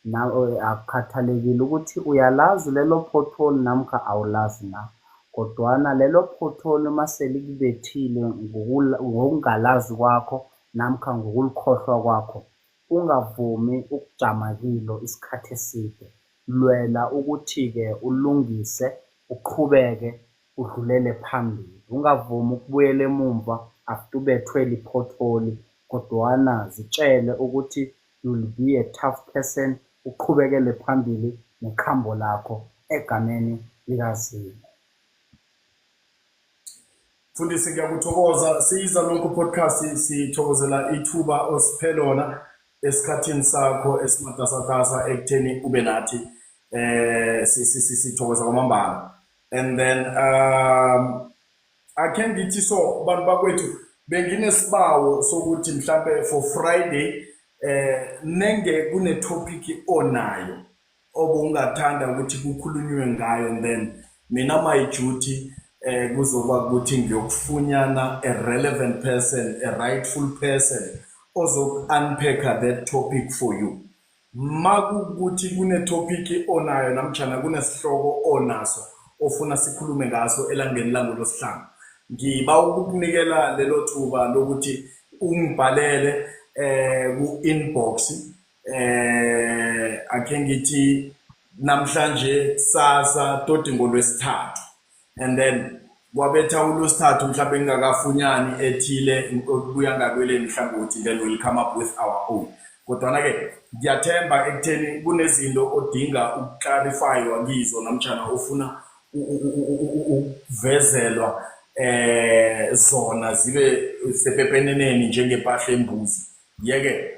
Nawe akukhathalekile ukuthi uyalazi lelo pothole namkha awulazi na, kodwana lelo pothole mase likubethile ngokungalazi kwakho namkha ngokulikhohlwa kwakho, ungavumi ukujama kilo isikhathi eside. Lwela ukuthi-ke ulungise, uqhubeke, udlulele phambili. Ungavumi ukubuyela emumva after ubethwe lipothole, kodwana zitshele ukuthi you'll be a tough person, uqhubekele phambili nekhambo lakho egameni likaZimu. Mfundisi ngiyakuthokoza siza lonke podcast sithokozela ithuba osiphe lona esikhathini sakho esimatasatasa ekutheni ube nathi sithokoza kwamambala and then ake ngithi so bantu bakwethu benginesibawo sokuthi mhlambe for Friday nenge kune topic onayo obungathanda ukuthi kukhulunywe ngayo and then mina my duty kuzoba ukuthi ngiyokufunyana a relevant person, a rightful person ozoku-unpack that topic for you. Makukuthi kune topic onayo namtjana kunesihloko onaso ofuna sikhulume ngaso elangeni lango losihlanu, ngiba ukukunikela lelo thuba lokuthi ungibhalele ku-inbox ake ngithi namhlanje sasa toti ngolwesithathu and then kwabetha uLwesithathu mhlawumbe ngingakafunyani ethile kuya ngakweleni mhlawumbe then we'll come up with our own. Kodwa ke ngiyathemba ekutheni kunezinto odinga ukuclarifywa kizo namtjana ufuna ukuvezelwa zona zibe sepepeneneni njengempahla embuzi. Yeke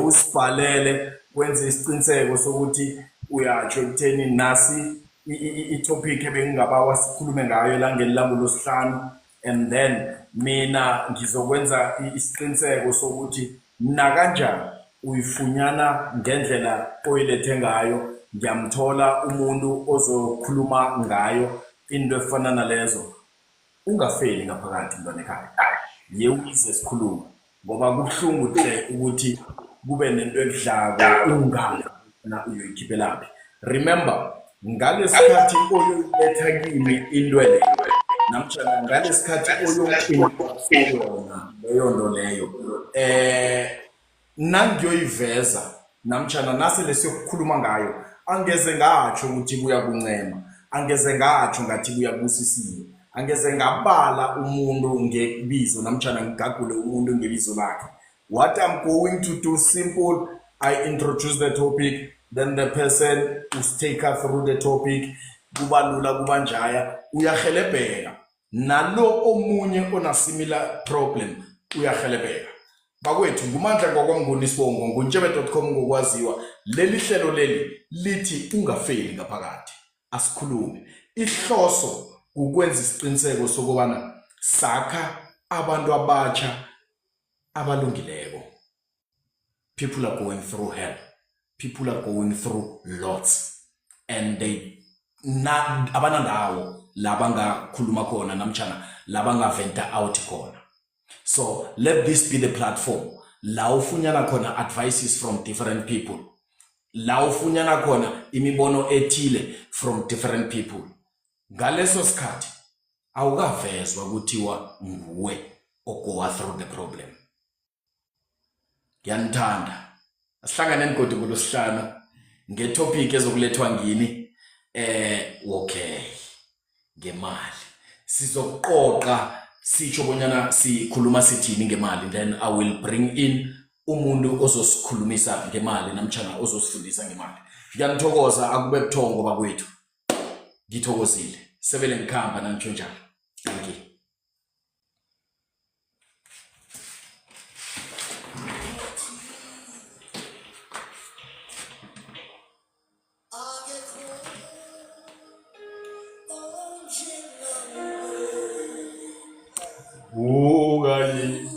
usibhalele kwenze isiqiniseko sokuthi uyatsho ekutheni nasi i-topic ebengingabawa sikhulume ngayo elangeni lango losihlanu and then mina ngizokwenza isiqiniseko sokuthi nakanjani uyifunyana ngendlela oyilethe ngayo. Ngiyamthola umuntu ozokhuluma ngayo into efana nalezo. Ungafeli ngaphakathi mntwana ekhaya, uyize sikhuluma ngoba kubuhlungu hle ukuthi kube nento ekudlako ungazi na uyoyikhiphelaphi. Remember ngalesikhathi oyoyiletha kimi into leyo namtshana ngalesikhathi oyo-inbox yona leyo nto leyo nangiyoyiveza namtshana nasele siyokukhuluma ngayo angeze ngatsho ukuthi kuyakuncema, angeze ngatsho ngathi kuyabusisiwe, angeze ngabala umuntu ngebizo namtshana ngigagule umuntu ngebizo lakhe. What I'm going to do simple, I introduce the topic, then the person who's take her through the topic, kuba lula kuba njaya, uyahelebheka. Nalo omunye ona similar problem, uyahelebheka. Bakwethu ngumandla ngokwamngonisibongo nguntshebe.com ngokwaziwa. Leli hlelo leli lithi ungafeli ngaphakathi. Asikhulume. Ihloso ukwenza isiqiniseko sokubana sakha abantu abatsha abalungileko. People are going through hell. People are going through lots. And they abanandawo labanga khuluma khona namtshana labanga venta out khona. So let this be the platform. La ufunyana khona advices from different people. La ufunyana khona imibono ethile from different people. Ngaleso sikhathi awukavezwa ukuthiwa nguwe ogoa through the problem. Yanthanda asihlangane ngigodi kulosihlanu ngetopic ezokulethwa ngini okay ngemali sizoqoqa sitsho bonyana sikhuluma sithini ngemali, then I will bring in umuntu ozosikhulumisa ngemali namtshana ozosifundisa ngemali. Ngiyanithokoza akube buthongo bakwethu, ngithokozile sebele ngikhamba nantsho njalo. Thank you. Ugayi